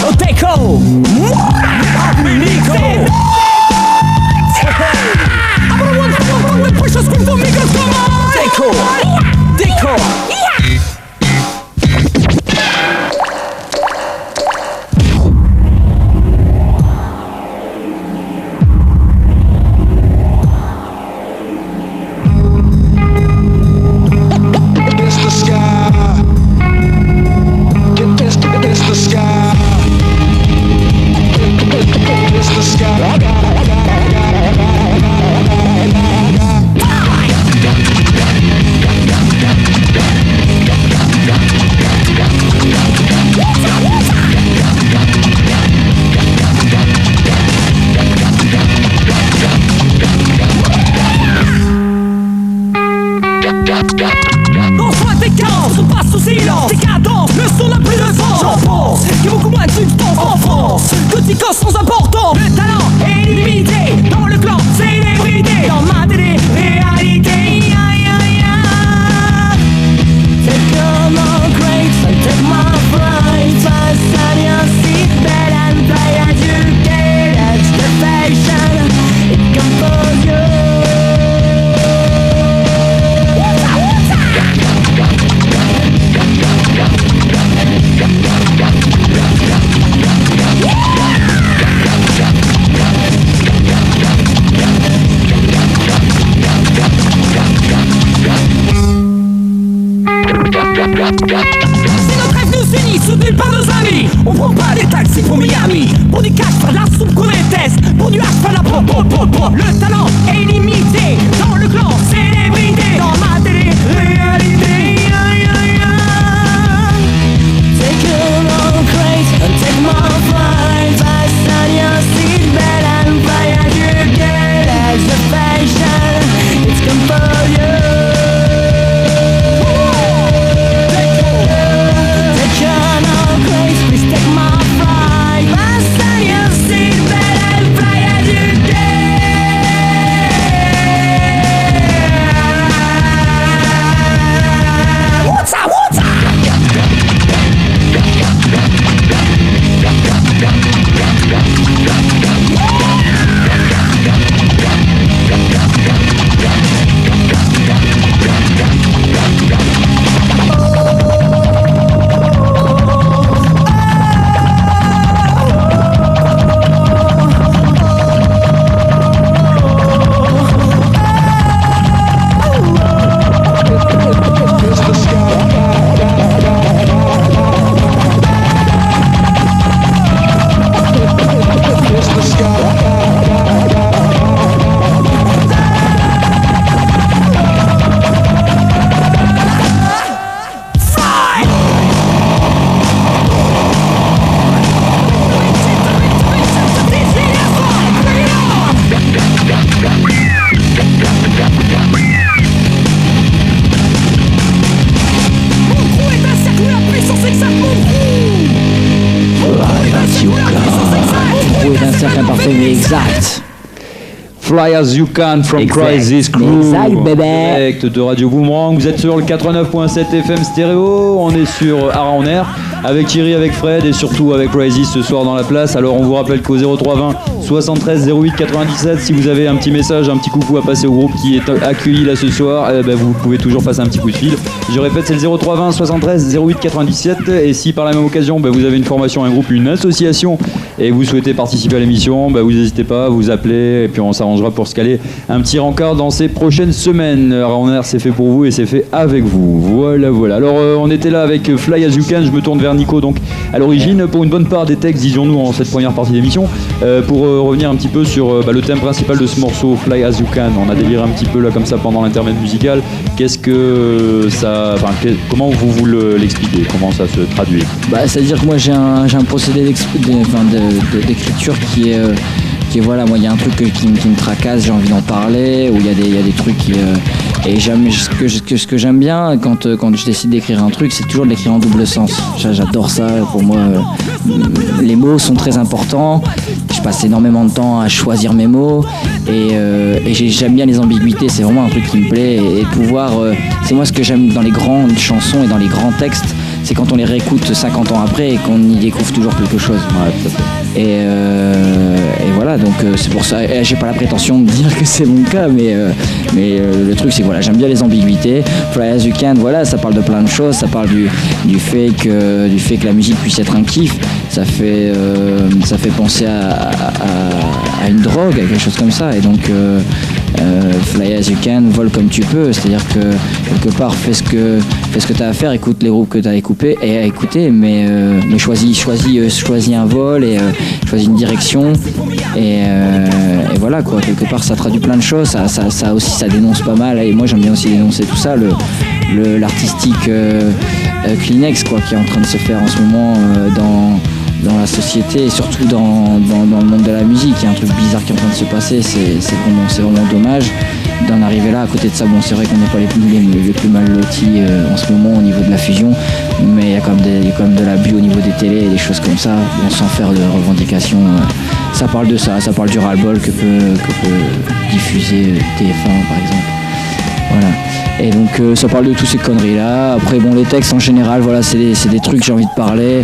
Si notre rêve nous unit, soutenus par nos amis, on prend pas des taxis pour Miami. Pour du cash, faire de la soupe qu'on déteste. Pour du hash, faire de la pop. Le talent est illimité. Dans le clan, célébrité. Dans ma télé, réalité. Take a long craze and take my flight. Fasten your seatbelt and fly as you get. As the fashion, it's come for you. Fly As You Can from Crisis Crew. Exact, bébé. Direct de Radio Boomerang. Vous êtes sur le 89.7 FM stéréo. On est sur Ara en Air avec Thierry, avec Fred et surtout avec Crisis ce soir dans la place. Alors on vous rappelle qu'au 0320 73 08 97, si vous avez un petit message, un petit coucou à passer au groupe qui est accueilli là ce soir, vous pouvez toujours passer un petit coup de fil. Je répète, c'est le 0320 73 08 97. Et si par la même occasion vous avez une formation, un groupe, une association et vous souhaitez participer à l'émission, vous n'hésitez pas à vous appeler et puis on s'arrangera pour se caler un petit rencard dans ces prochaines semaines. En Air, c'est fait pour vous et c'est fait avec vous. Voilà. Alors on était là avec Fly As You Can. Je me tourne vers Nico donc à l'origine pour une bonne part des textes, disions-nous, en cette première partie d'émission. Pour revenir un petit peu sur le thème principal de ce morceau, Fly As You Can. On a déliré un petit peu là comme ça pendant l'intermède musical. Qu'est-ce que ça, comment vous l'expliquez? Comment ça se traduit? C'est-à-dire que moi j'ai un procédé d'écriture qui est voilà, moi il y a un truc qui me tracasse, j'ai envie d'en parler, où il y a des trucs qui et ce que j'aime bien quand je décide d'écrire un truc, c'est toujours de l'écrire en double sens. J'adore ça. Pour moi, les mots sont très importants. Je passe énormément de temps à choisir mes mots et j'aime bien les ambiguïtés. C'est vraiment un truc qui me plaît et pouvoir. C'est moi ce que j'aime dans les grandes chansons et dans les grands textes. C'est quand on les réécoute 50 ans après et qu'on y découvre toujours quelque chose. Ouais, tout à fait. Et voilà, donc c'est pour ça. Et j'ai pas la prétention de dire que c'est mon cas, mais le truc c'est que voilà, j'aime bien les ambiguïtés. Fly As You Can, voilà, ça parle de plein de choses. Ça parle du fait que la musique puisse être un kiff. Ça fait penser à une drogue, à quelque chose comme ça. Et donc Fly As You Can, vole comme tu peux. C'est-à-dire que quelque part, fais ce que tu as à faire, écoute les groupes que tu as écouter, mais choisis un vol et choisis une direction et voilà quoi. Quelque part, ça traduit plein de choses. Ça aussi, ça dénonce pas mal. Et moi, j'aime bien aussi dénoncer tout ça. L'artistique Kleenex quoi, qui est en train de se faire en ce moment dans la société et surtout dans le monde de la musique. Il y a un truc bizarre qui est en train de se passer, c'est vraiment dommage d'en arriver là. À côté de ça, bon, c'est vrai qu'on n'est pas les plus mal lotis en ce moment au niveau de la fusion, mais il y a quand même de l'abus au niveau des télés et des choses comme ça, bon, sans faire de revendications. Ça parle de ça parle du ras-le-bol que peut diffuser TF1 par exemple. Voilà. Et donc ça parle de toutes ces conneries là. Après bon, les textes en général, voilà, c'est des trucs que j'ai envie de parler.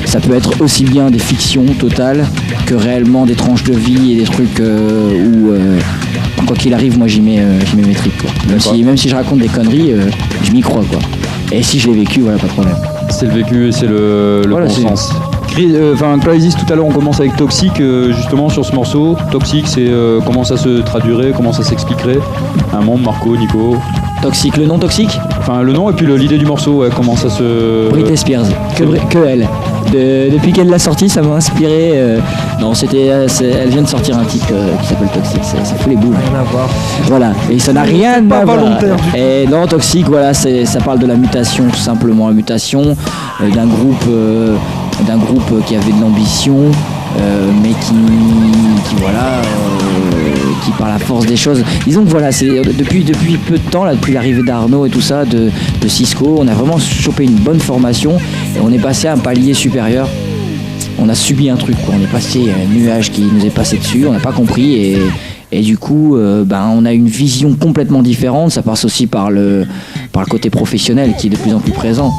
Ça peut être aussi bien des fictions totales que réellement des tranches de vie et des trucs où quoi qu'il arrive, moi j'y mets mes tripes quoi. Même si je raconte des conneries, je m'y crois quoi. Et si je l'ai vécu, voilà, pas de problème. C'est le vécu et c'est le voilà, bon sens. Crisis, tout à l'heure on commence avec Toxic justement sur ce morceau. Toxic, c'est comment ça se traduirait, comment ça s'expliquerait? Un monde, Marco, Nico? Toxique, le nom Toxique? Enfin, le nom et puis l'idée du morceau, ouais, comment ça se... Britney Spears, que elle. Depuis qu'elle l'a sorti, ça m'a inspiré. Non, elle vient de sortir un titre qui s'appelle Toxique, ça fout les boules. Rien à voir. Voilà, et ça n'a rien pas à voir. volontaire du tout. Et non, Toxique, voilà, ça parle de la mutation, tout simplement, la mutation d'un groupe qui avait de l'ambition, mais qui voilà, qui par la force des choses. Disons que voilà, c'est depuis peu de temps, là, depuis l'arrivée d'Arnaud et tout ça, de Cisco, on a vraiment chopé une bonne formation et on est passé à un palier supérieur. On a subi un truc, quoi. On est passé à un nuage qui nous est passé dessus, on n'a pas compris et du coup, on a une vision complètement différente. Ça passe aussi par le côté professionnel qui est de plus en plus présent.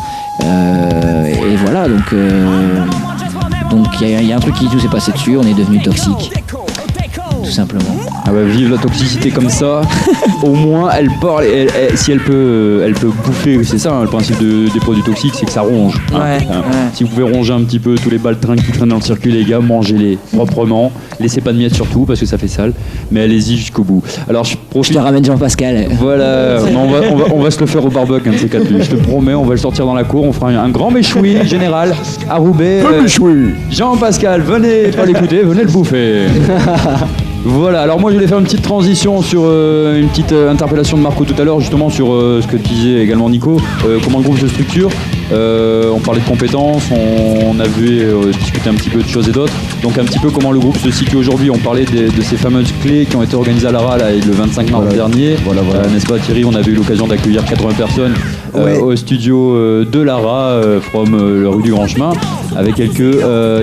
Et voilà, donc il y a un truc qui nous est passé dessus. On est devenu toxique, tout simplement. Ah bah vive la toxicité comme ça. Au moins elle parle, si elle peut bouffer, c'est ça, hein, le principe des produits toxiques, c'est que ça ronge. Ouais. Si vous pouvez ronger un petit peu tous les baltringues qui traînent dans le circuit, les gars, mangez-les proprement. Laissez pas de miettes surtout parce que ça fait sale, mais allez-y jusqu'au bout. Alors je te ramène Jean-Pascal. Voilà, on va se le faire au barbecue, un de ces quatre. Je te promets, on va le sortir dans la cour, on fera un grand méchoui général à Roubaix. Jean-Pascal, venez pas l'écouter, venez le bouffer. Voilà, alors moi je voulais faire une petite transition sur une petite interpellation de Marco tout à l'heure, justement sur ce que disait également Nico, comment le groupe se structure. On parlait de compétences, on a vu discuter un petit peu de choses et d'autres, donc un petit peu comment le groupe se situe aujourd'hui. On parlait de ces fameuses clés qui ont été organisées à Lara là, le 25 mars dernier, n'est-ce pas Thierry? On avait eu l'occasion d'accueillir 80 personnes au studio de Lara, from la rue du Grand Chemin, avec quelques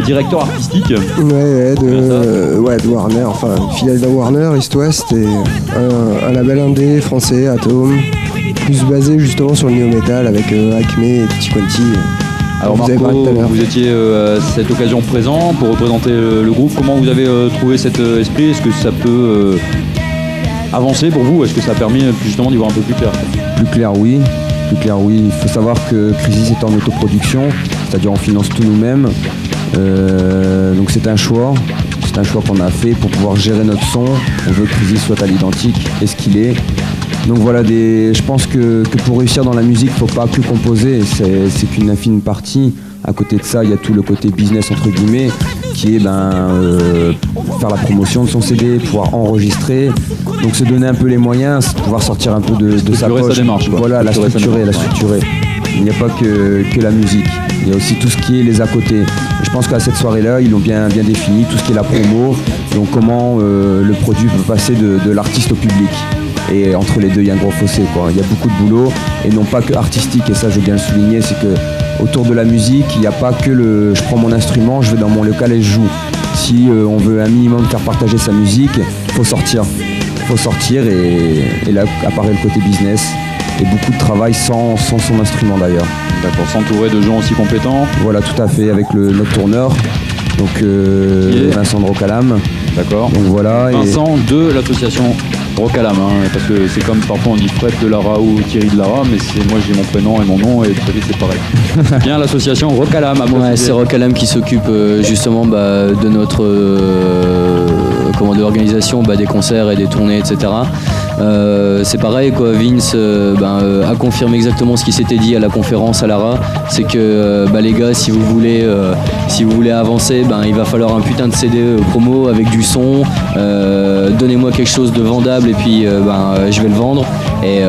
directeurs artistiques. De Warner, enfin filiale de Warner, East West, et un label indé français, Atom, plus basé justement sur le néo-metal avec Acme et Tutti Quanti. Alors Marco, vous étiez à cette occasion présent pour représenter le groupe. Comment vous avez trouvé cet esprit? Est-ce que ça peut avancer pour vous? Est-ce que ça a permis justement d'y voir un peu plus clair? Plus clair, oui. Il faut savoir que Crisis est en autoproduction, c'est-à-dire on finance tout nous-mêmes. Donc c'est un choix qu'on a fait pour pouvoir gérer notre son. On veut que Crisis soit à l'identique et ce qu'il est. Donc voilà, je pense que pour réussir dans la musique, il ne faut pas que composer, c'est qu'une infime partie. À côté de ça, il y a tout le côté business entre guillemets, qui est faire la promotion de son CD, pouvoir enregistrer, donc se donner un peu les moyens, pouvoir sortir un peu de sa poche. Sa démarche, quoi. Voilà, la structurer. Il n'y a pas que la musique, il y a aussi tout ce qui est les à côté. Et je pense qu'à cette soirée-là, ils l'ont bien défini, tout ce qui est la promo, donc comment le produit peut passer de l'artiste au public. Et entre les deux, il y a un gros fossé, quoi. Il y a beaucoup de boulot, et non pas que artistique, et ça je veux bien le souligner, c'est que autour de la musique, il n'y a pas que je prends mon instrument, je vais dans mon local et je joue. Si on veut un minimum faire partager sa musique, il faut sortir. Et là apparaît le côté business. Et beaucoup de travail sans son instrument d'ailleurs. D'accord, s'entourer de gens aussi compétents. Voilà, tout à fait, avec notre tourneur, donc Vincent de Rocalam. D'accord. Donc voilà. Vincent de l'association Rocalam, hein, parce que c'est comme parfois on dit Fred de Lara ou Thierry de Lara, mais moi j'ai mon prénom et mon nom et Thierry c'est pareil. Bien l'association Rocalam. Ouais, c'est Rocalam qui s'occupe justement de notre de l'organisation des concerts et des tournées, etc. C'est pareil quoi, Vince a confirmé exactement ce qui s'était dit à la conférence à Lara, c'est que les gars, si vous voulez avancer, il va falloir un putain de CD promo avec du son, donnez-moi quelque chose de vendable et puis je vais le vendre, et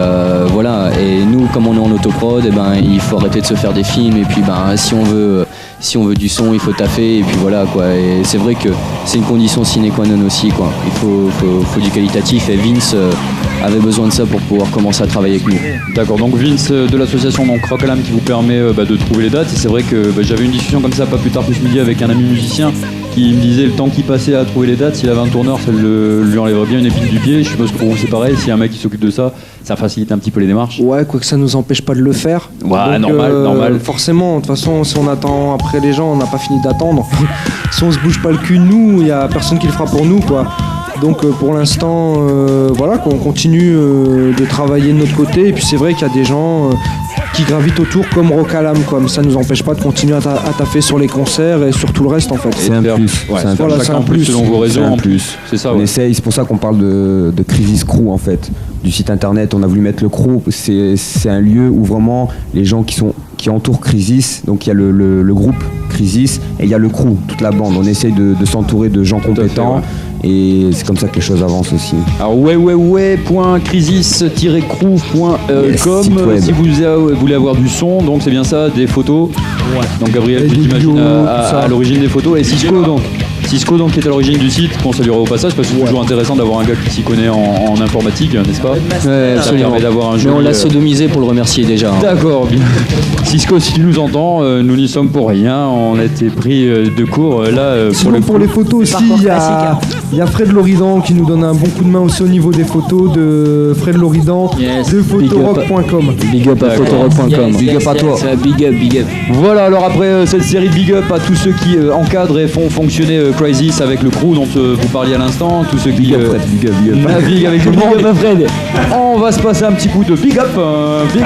voilà. Et nous, comme on est en autoprod, il faut arrêter de se faire des films, et puis si on veut du son, il faut taffer, et puis voilà quoi. Et c'est vrai que c'est une condition sine qua non aussi quoi. Il faut du qualitatif, et Vince avait besoin de ça pour pouvoir commencer à travailler avec nous. D'accord, donc Vince de l'association Rocalam qui vous permet de trouver les dates. Et c'est vrai que j'avais une discussion comme ça pas plus tard que ce midi avec un ami musicien qui me disait le temps qu'il passait à trouver les dates, s'il avait un tourneur, ça lui enlèverait bien une épine du pied. Je suppose que pour vous c'est pareil, s'il y a un mec qui s'occupe de ça, ça facilite un petit peu les démarches. Ouais, quoique ça nous empêche pas de le faire. Ouais, donc, normal. Forcément, de toute façon, si on attend après les gens, on n'a pas fini d'attendre. Si on se bouge pas le cul, nous, il y a personne qui le fera pour nous, quoi. Donc pour l'instant, voilà, qu'on continue de travailler de notre côté. Et puis c'est vrai qu'il y a des gens qui gravitent autour comme Rocalam, quoi. Mais ça nous empêche pas de continuer à taffer sur les concerts et sur tout le reste en fait. C'est un plus. Ouais, c'est un plus selon vos raisons. C'est un plus. C'est ça. On essaye, c'est pour ça qu'on parle de Crisis Crew en fait. du site internet. On a voulu mettre le crew. C'est un lieu où vraiment les gens qui entourent Crisis, donc il y a le groupe Crisis et il y a le crew, toute la bande. On essaye de s'entourer de gens compétents. Et c'est comme ça que les choses avancent aussi. Alors crisis-crew.com si vous voulez avoir du son, donc c'est bien ça, des photos. Ouais. Donc Gabriel, tu t'imagines à l'origine des photos. Et Cisco donc qui est à l'origine du site, qu'on saluera au passage parce que c'est toujours intéressant d'avoir un gars qui s'y connaît en informatique, n'est-ce pas? Ça permet d'avoir un jeu. Mais on l'a sodomisé pour le remercier déjà. D'accord, bien. Cisco, si tu nous entends, nous n'y sommes pour rien. On a été pris de court là pour les photos aussi. Il y a Fred Loridan qui nous donne un bon coup de main aussi au niveau des photos de Fred Loridan de photorock.com. Big up à photorock.com. Big up à toi. Big up. Voilà, alors après cette série de big up à tous ceux qui encadrent et font fonctionner Crisis avec le crew dont vous parliez à l'instant, tous ceux qui naviguent avec tout le monde. On va se passer un petit coup de big up, big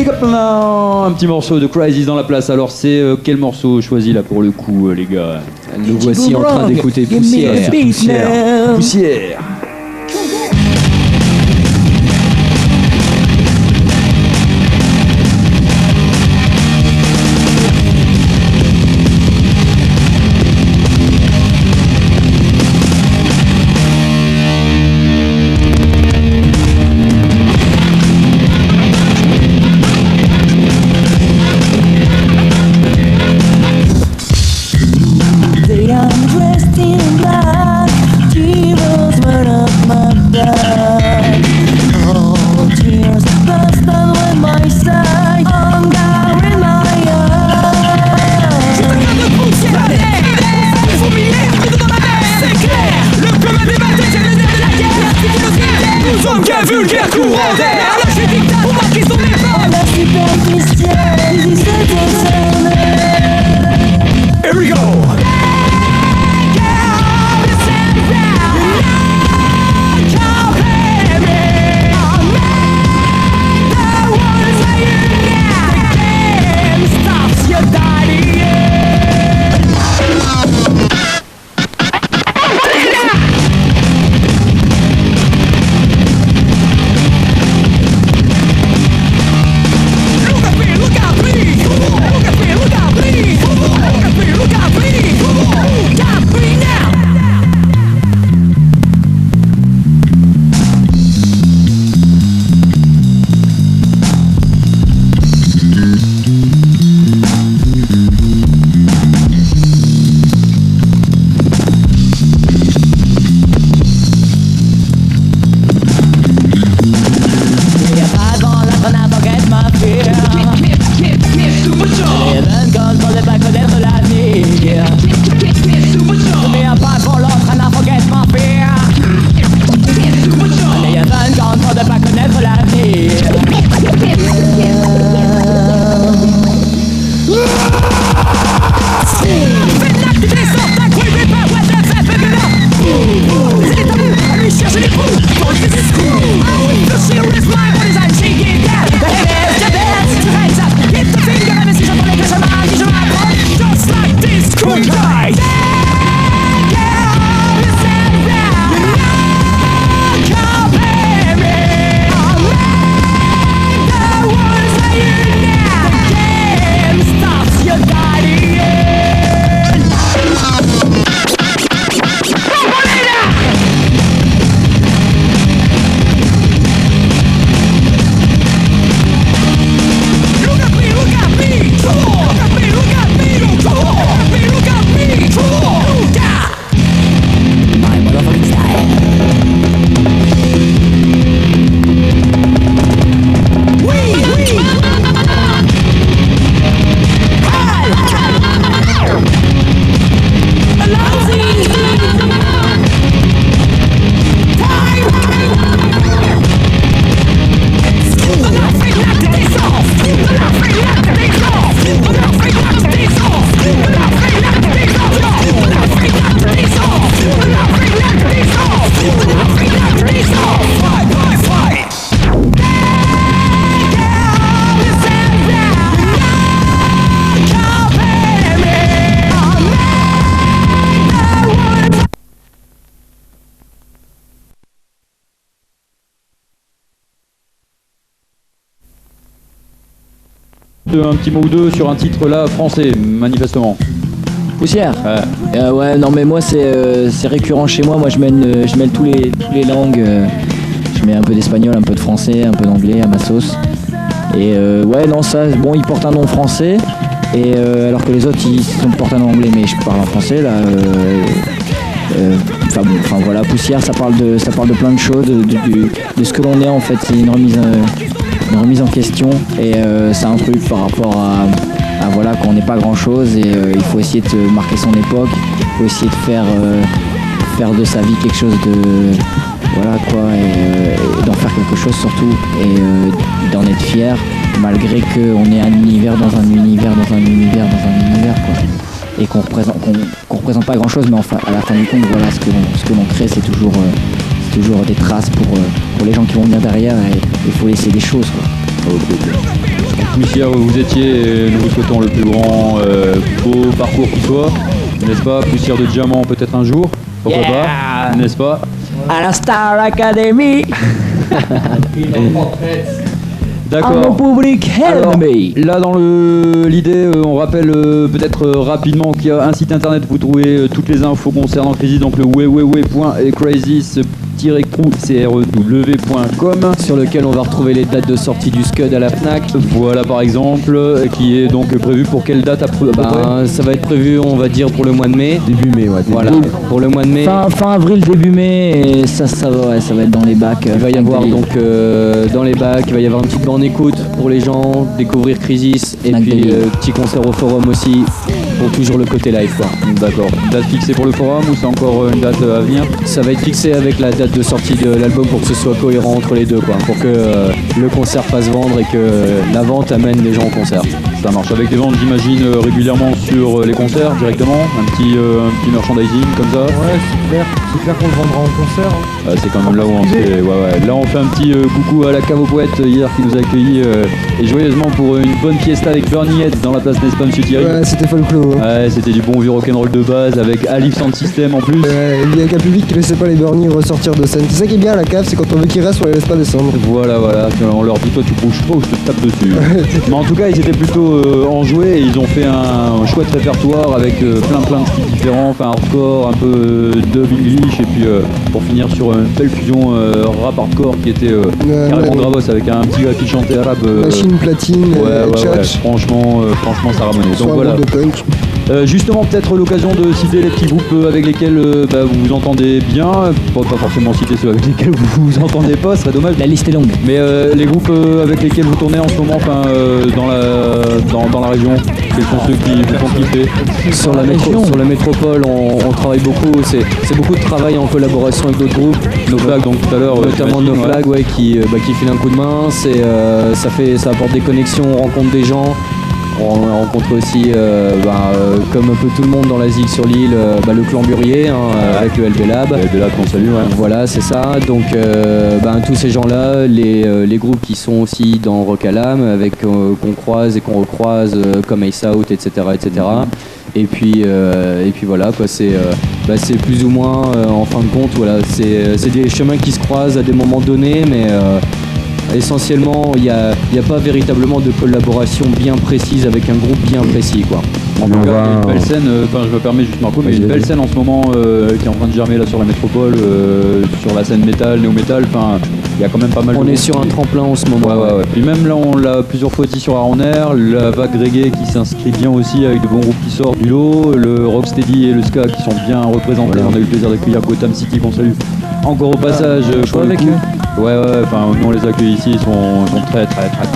up là, un petit morceau de Crisis dans la place. Alors c'est quel morceau choisi là pour le coup les gars? Nous voici en train d'écouter Poussière. Un petit mot ou deux sur un titre là français, manifestement. Poussière. Ouais, non mais moi c'est récurrent chez moi. Moi je mêle tous les langues. Je mets un peu d'espagnol, un peu de français, un peu d'anglais à ma sauce. Et ouais, non, ça, bon, il porte un nom français. Et alors que les autres ils portent un nom anglais, mais je parle en français là. Enfin voilà, Poussière, ça parle de plein de choses, de ce que l'on est en fait. C'est une remise en question. Et c'est un truc par rapport à voilà, qu'on n'est pas grand chose et il faut essayer de marquer son époque, il faut essayer de faire de sa vie quelque chose de voilà quoi, et d'en faire quelque chose surtout, et d'en être fier malgré qu'on est un univers dans un univers quoi, et qu'on représente pas grand chose, mais enfin à la fin du compte voilà, ce que l'on crée c'est toujours des traces pour les gens qui vont venir derrière, et il faut laisser des choses quoi. Poussière, vous étiez, nous vous souhaitons le plus grand beau parcours qui soit, n'est-ce pas? Poussière de diamant peut-être un jour, pourquoi pas, n'est-ce pas? À la Star Academy. D'accord. Alors, là dans l'idée, on rappelle peut-être rapidement qu'il y a un site internet où vous trouvez toutes les infos concernant Crisis, donc le www.crisis-crew.com, sur lequel on va retrouver les dates de sortie du Scud à la Fnac. Voilà par exemple, qui est donc prévu pour quelle date ça va être prévu, on va dire, pour le mois de mai. Début mai, ouais. Voilà, pour le mois de mai. Fin avril, début mai, et ça va être dans les bacs. Il va y avoir donc dans les bacs, il va y avoir une petite bande écoute pour les gens, découvrir Crisis, et puis petit concert au forum aussi, pour toujours le côté live quoi. D'accord. Date fixée pour le forum ou c'est encore une date à venir? Ça va être fixé avec la date de sortie de l'album pour que ce soit cohérent entre les deux quoi, pour que le concert fasse vendre et que la vente amène les gens au concert. Ça marche avec des ventes, j'imagine, régulièrement sur les concerts directement, un petit merchandising comme ça. Ouais, c'est clair qu'on le vendra en concert. Ah, c'est quand même là où on fait. Ouais. Là on fait un petit coucou à la Cave aux Poètes hier qui nous a accueillis et joyeusement pour une bonne fiesta avec Bernie Head dans la place n'est-ce pas Monsieur Thierry? Ouais, c'était folklore. Ouais, c'était du bon vieux rock'n'roll de base avec Alif Sound System en plus. Il y a qu'un public qui laissait pas les Bernie ressortir de scène. C'est ça qui est bien à la cave, c'est quand on veut qu'ils restent, on les laisse pas descendre. Voilà, on leur dit toi tu bouges pas ou je te tape dessus. Mais en tout cas ils étaient plutôt enjoués et ils ont fait un chouette répertoire avec plein de styles différents, enfin hardcore, un peu dub English, et puis pour finir sur une belle fusion rap hardcore qui était carrément gravos avec un petit gars qui chantait arabe. Machine platine, ouais. Franchement ça ramonait. Donc voilà. Justement, peut-être l'occasion de citer les petits groupes avec lesquels vous vous entendez bien. Pas forcément citer ceux avec lesquels vous vous entendez pas, ce serait dommage. La liste est longue. Mais les groupes avec lesquels vous tournez en ce moment, dans la région, quels sont ceux qui vous font kiffer? Sur la métropole, on travaille beaucoup. C'est beaucoup de travail en collaboration avec d'autres groupes. No Flag, donc tout à l'heure. Notamment No Flag, ouais, qui file un coup de main. Ça apporte des connexions, on rencontre des gens. On rencontre aussi, comme un peu tout le monde dans la ZIG sur l'île, le clan Burier avec le LB Lab. Le LB Lab qu'on salue, ouais. Voilà, c'est ça. Donc tous ces gens-là, les groupes qui sont aussi dans Rock Alam, avec qu'on croise et qu'on recroise, comme Ace Out, etc. Et puis voilà, quoi, c'est plus ou moins, en fin de compte, voilà, c'est des chemins qui se croisent à des moments donnés, mais essentiellement, il n'y a pas véritablement de collaboration bien précise avec un groupe bien précis, quoi. En tout cas, il y a une belle scène, je me permets juste Marco, mais il y a une belle scène en ce moment qui est en train de germer là sur la métropole, sur la scène métal, néo-métal, il y a quand même pas mal de... On est sur un tremplin en ce moment. Ouais. Puis même là, on l'a plusieurs fois dit sur Aaron Air, la vague reggae qui s'inscrit bien aussi avec de bons groupes qui sortent du lot, le rocksteady et le ska qui sont bien représentés. On a eu le plaisir d'accueillir Gotham City qu'on salue encore au passage. Avec eux. Ouais, nous on les accueille ici, ils sont très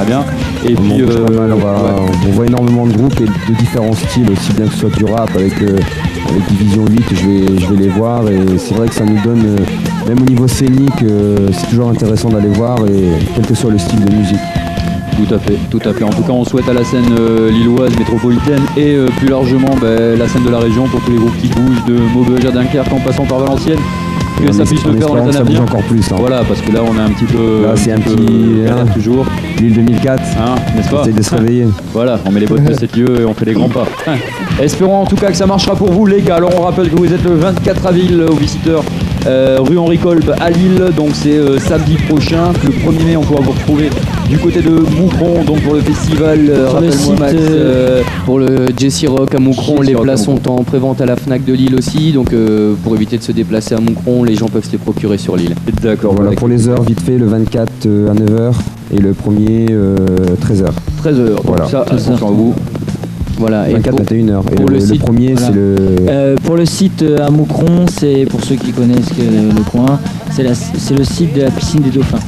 bien. Et puis on voit énormément de groupes et de différents styles, aussi bien que ce soit du rap avec Division 8, je vais les voir, et c'est vrai que ça nous donne, même au niveau scénique, c'est toujours intéressant d'aller voir, et quel que soit le style de musique. Tout à fait. En tout cas, on souhaite à la scène lilloise, métropolitaine et plus largement la scène de la région pour tous les groupes qui bougent, de Maubeuge à Dunkerque en passant par Valenciennes, que ça puisse le faire dans les années à venir. Encore plus. Hein. Voilà, parce que là, on est un petit peu. Là, c'est un petit. Toujours. L'île 2004. N'est-ce pas? On essaie de se réveiller. Voilà, on met les bottes de 7 lieux et on fait les grands pas. Espérons en tout cas que ça marchera pour vous, les gars. Alors, on rappelle que vous êtes le 24 avril aux visiteurs rue Henri Kolb à Lille. Donc c'est samedi prochain. Le 1er mai, on pourra vous retrouver du côté de Moucron, donc pour le festival. Rappelle-moi Max. Pour le Jesse Rock à Moucron, les places sont en prévente à la Fnac de Lille aussi. Donc pour éviter de se déplacer à Moucron, les gens peuvent se les procurer sur Lille. D'accord. Voilà, pour les heures, vite fait, le 24 à 9h et le premier 13h. 13h. Voilà. Ça, attention à vous. Voilà, et 24 21h. Et pour le le site, premier, voilà. c'est le. Pour le site à Moucron, c'est pour ceux qui connaissent le coin, c'est le site de la piscine des Dauphins.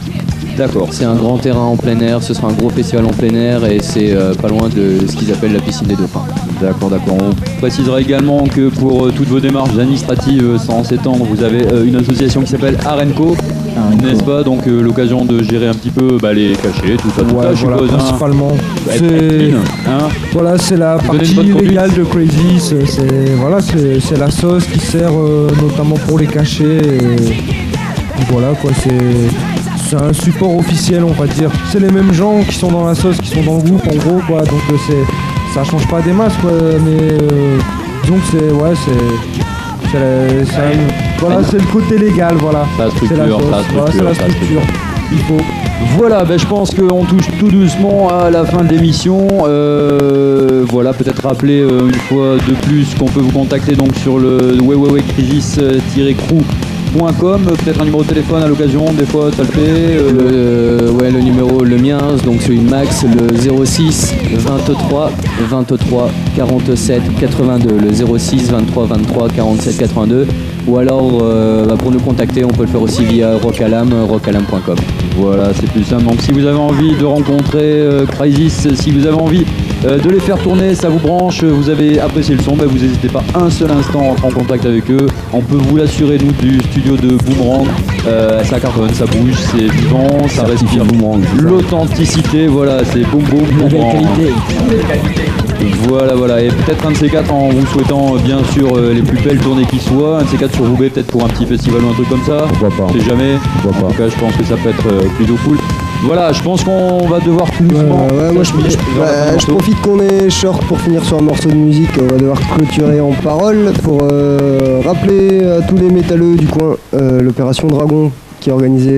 D'accord. c'est un grand terrain en plein air, ce sera un gros festival en plein air et c'est pas loin de ce qu'ils appellent la piscine des Dauphins. D'accord. On précisera également que pour toutes vos démarches administratives, sans s'étendre, vous avez une association qui s'appelle Arenco, n'est-ce pas? Donc l'occasion de gérer un petit peu les cachets, tout ça, Ouais, je voilà, suppose. principalement. Être C'est clean, hein. voilà, c'est la Donner une partie bonne conduite. légale de Crazy. C'est la sauce qui sert notamment pour les cachets. Et voilà quoi, c'est un support officiel, on va dire. C'est les mêmes gens qui sont dans la sauce, qui sont dans le groupe, en gros quoi. Donc ça change pas des masses quoi, mais donc c'est le côté légal, voilà. La structure, C'est la sauce, voilà, c'est la structure. Il faut. Voilà, je pense qu'on touche tout doucement à la fin de l'émission. Voilà, peut-être rappeler une fois de plus qu'on peut vous contacter donc sur le crisis-crew.com. Peut-être un numéro de téléphone à l'occasion, des fois ça le fait. Le numéro, le mien, donc celui de Max, le 06 23 23 47 82, le 06 23 23 47 82. Ou alors pour nous contacter, on peut le faire aussi via rockalam.com. Voilà, c'est plus simple. Donc si vous avez envie de rencontrer Crisis, si vous avez envie de les faire tourner, ça vous branche, vous avez apprécié le son, vous n'hésitez pas un seul instant à entrer en contact avec eux. On peut vous l'assurer, nous, du studio de Boomerang. Ça cartonne, ça bouge, c'est vivant, ça respire Boomerang. l'authenticité. Voilà, c'est boum boum Boomerang. Voilà, et peut-être un de ces quatre en vous souhaitant bien sûr les plus belles tournées qui soient, un de ces quatre sur Roubaix peut-être pour un petit festival ou un truc comme ça. Pourquoi pas. Je sais jamais. Pourquoi En pas. tout cas, je pense que ça peut être plutôt cool. Voilà, je pense qu'on va devoir tout doucement. Moi je profite qu'on est short pour finir sur un morceau de musique. On va devoir clôturer en parole pour rappeler à tous les métalleux du coin l'opération Dragon qui est organisée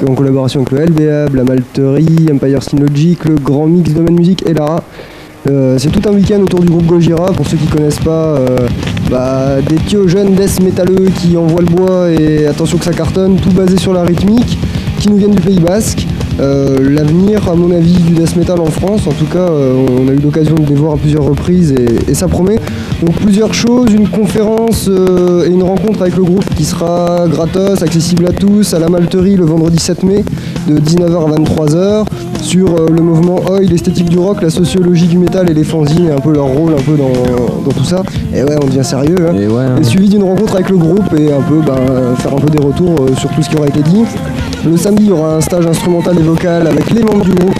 en collaboration avec le LBAB, la Malterie, Empire Steel Logic, le Grand Mix Domaine Musique et Lara. C'est tout un week-end autour du groupe Gojira. Pour ceux qui connaissent pas, des tios jeunes death métalleux qui envoient le bois et attention que ça cartonne, tout basé sur la rythmique, qui nous viennent du Pays Basque. L'avenir, à mon avis, du death metal en France, en tout cas, on a eu l'occasion de les voir à plusieurs reprises et ça promet. Donc plusieurs choses, une conférence et une rencontre avec le groupe qui sera gratos, accessible à tous, à la Malterie le vendredi 7 mai de 19h à 23h sur le mouvement Oi, l'esthétique du rock, la sociologie du métal et les fanzines et un peu leur rôle un peu dans tout ça. Et ouais, on devient sérieux. Hein. Et suivi d'une rencontre avec le groupe et un peu faire un peu des retours sur tout ce qui aura été dit. Le samedi, il y aura un stage instrumental et vocal avec les membres du groupe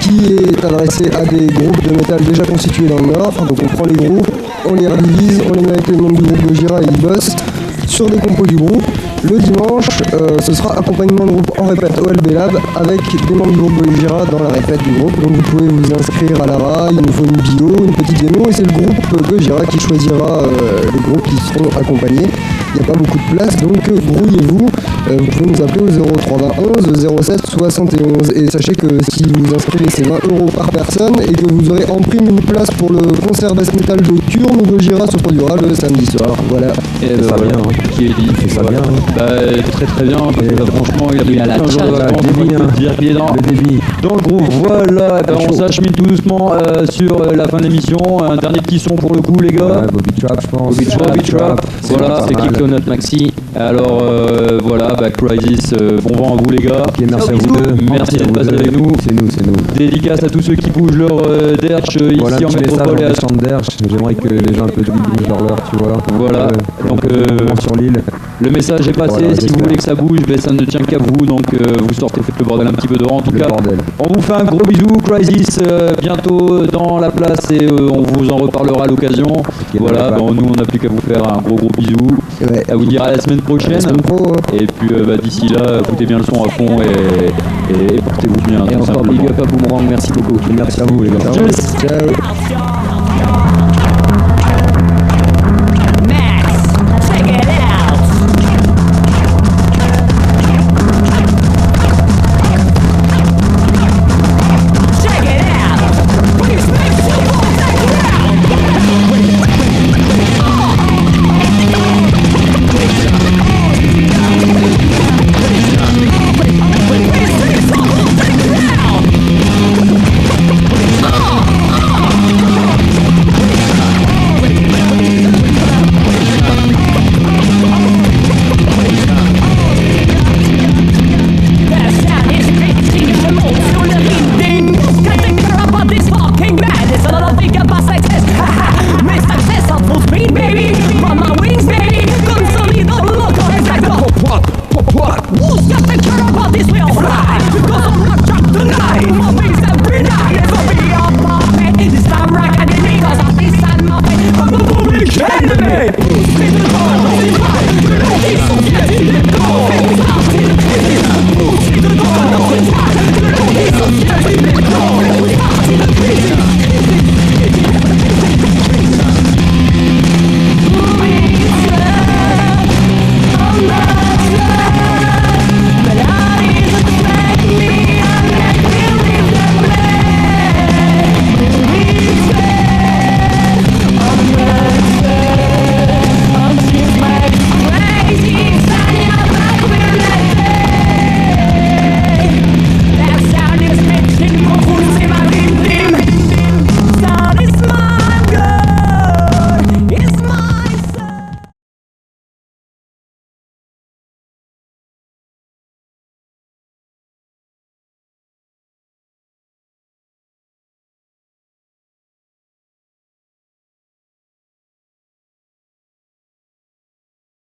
qui est adressé à des groupes de métal déjà constitués dans le Nord. Donc on prend les groupes, on les redivise, on les met avec les membres du groupe Gojira et ils bossent sur des compos du groupe. Le dimanche, ce sera accompagnement de groupe en répète au LB Lab avec des membres du groupe Gojira dans la répète du groupe. Donc vous pouvez vous inscrire à l'ARA, il nous faut une bio, une petite démo et c'est le groupe Gojira qui choisira les groupes qui seront accompagnés. Il n'y a pas beaucoup de place, donc brouillez-vous. Vous pouvez nous appeler au 0321 07 71 et sachez que si vous inscrivez c'est 20 € par personne et que vous aurez en prime une place pour le concert death metal de Turn où Gojira se produira le samedi soir. Voilà. Et ça voilà, bien, hein. qui est dit. C'est ça bien. Très très bien, parce que franchement, il a la 15 jours de chatte, vacances, le débit, on peut dire qu'il est dans Le débit. le groupe. Voilà, on s'achemine tout doucement sur la fin de l'émission. Un dernier petit son pour le coup, les gars. Bobby Trap, je pense. Bobby Trap. Voilà, C'est Kick Note Maxi. alors voilà, Crisis, bon vent à vous les gars. Ok, merci à vous deux. Merci d'être à vous passé deux. avec nous. C'est nous. Dédicace à tous ceux qui bougent leur derche Voilà, ici un en petit message métropole. en champ d'Erche. J'aimerais que les gens un peu de bougent leur leur, tu vois. Voilà. Donc, sur l'île. Le message est passé, Voilà, si vous j'espère. voulez que ça bouge, ça ne tient qu'à vous, donc vous sortez, faites le bordel un petit peu dehors en tout Le cas. bordel. On vous fait un gros bisou, Crisis, bientôt dans la place et on vous en reparlera à l'occasion. Voilà, nous on n'a plus qu'à vous faire un gros bisou, Ouais. à vous dire à la semaine prochaine. Pro, Et puis d'ici là, foutez bien le son à fond et portez-vous bien. Et tout encore simplement. big up à Boomerang, merci beaucoup. Merci à vous les gars. Tchuss. ciao.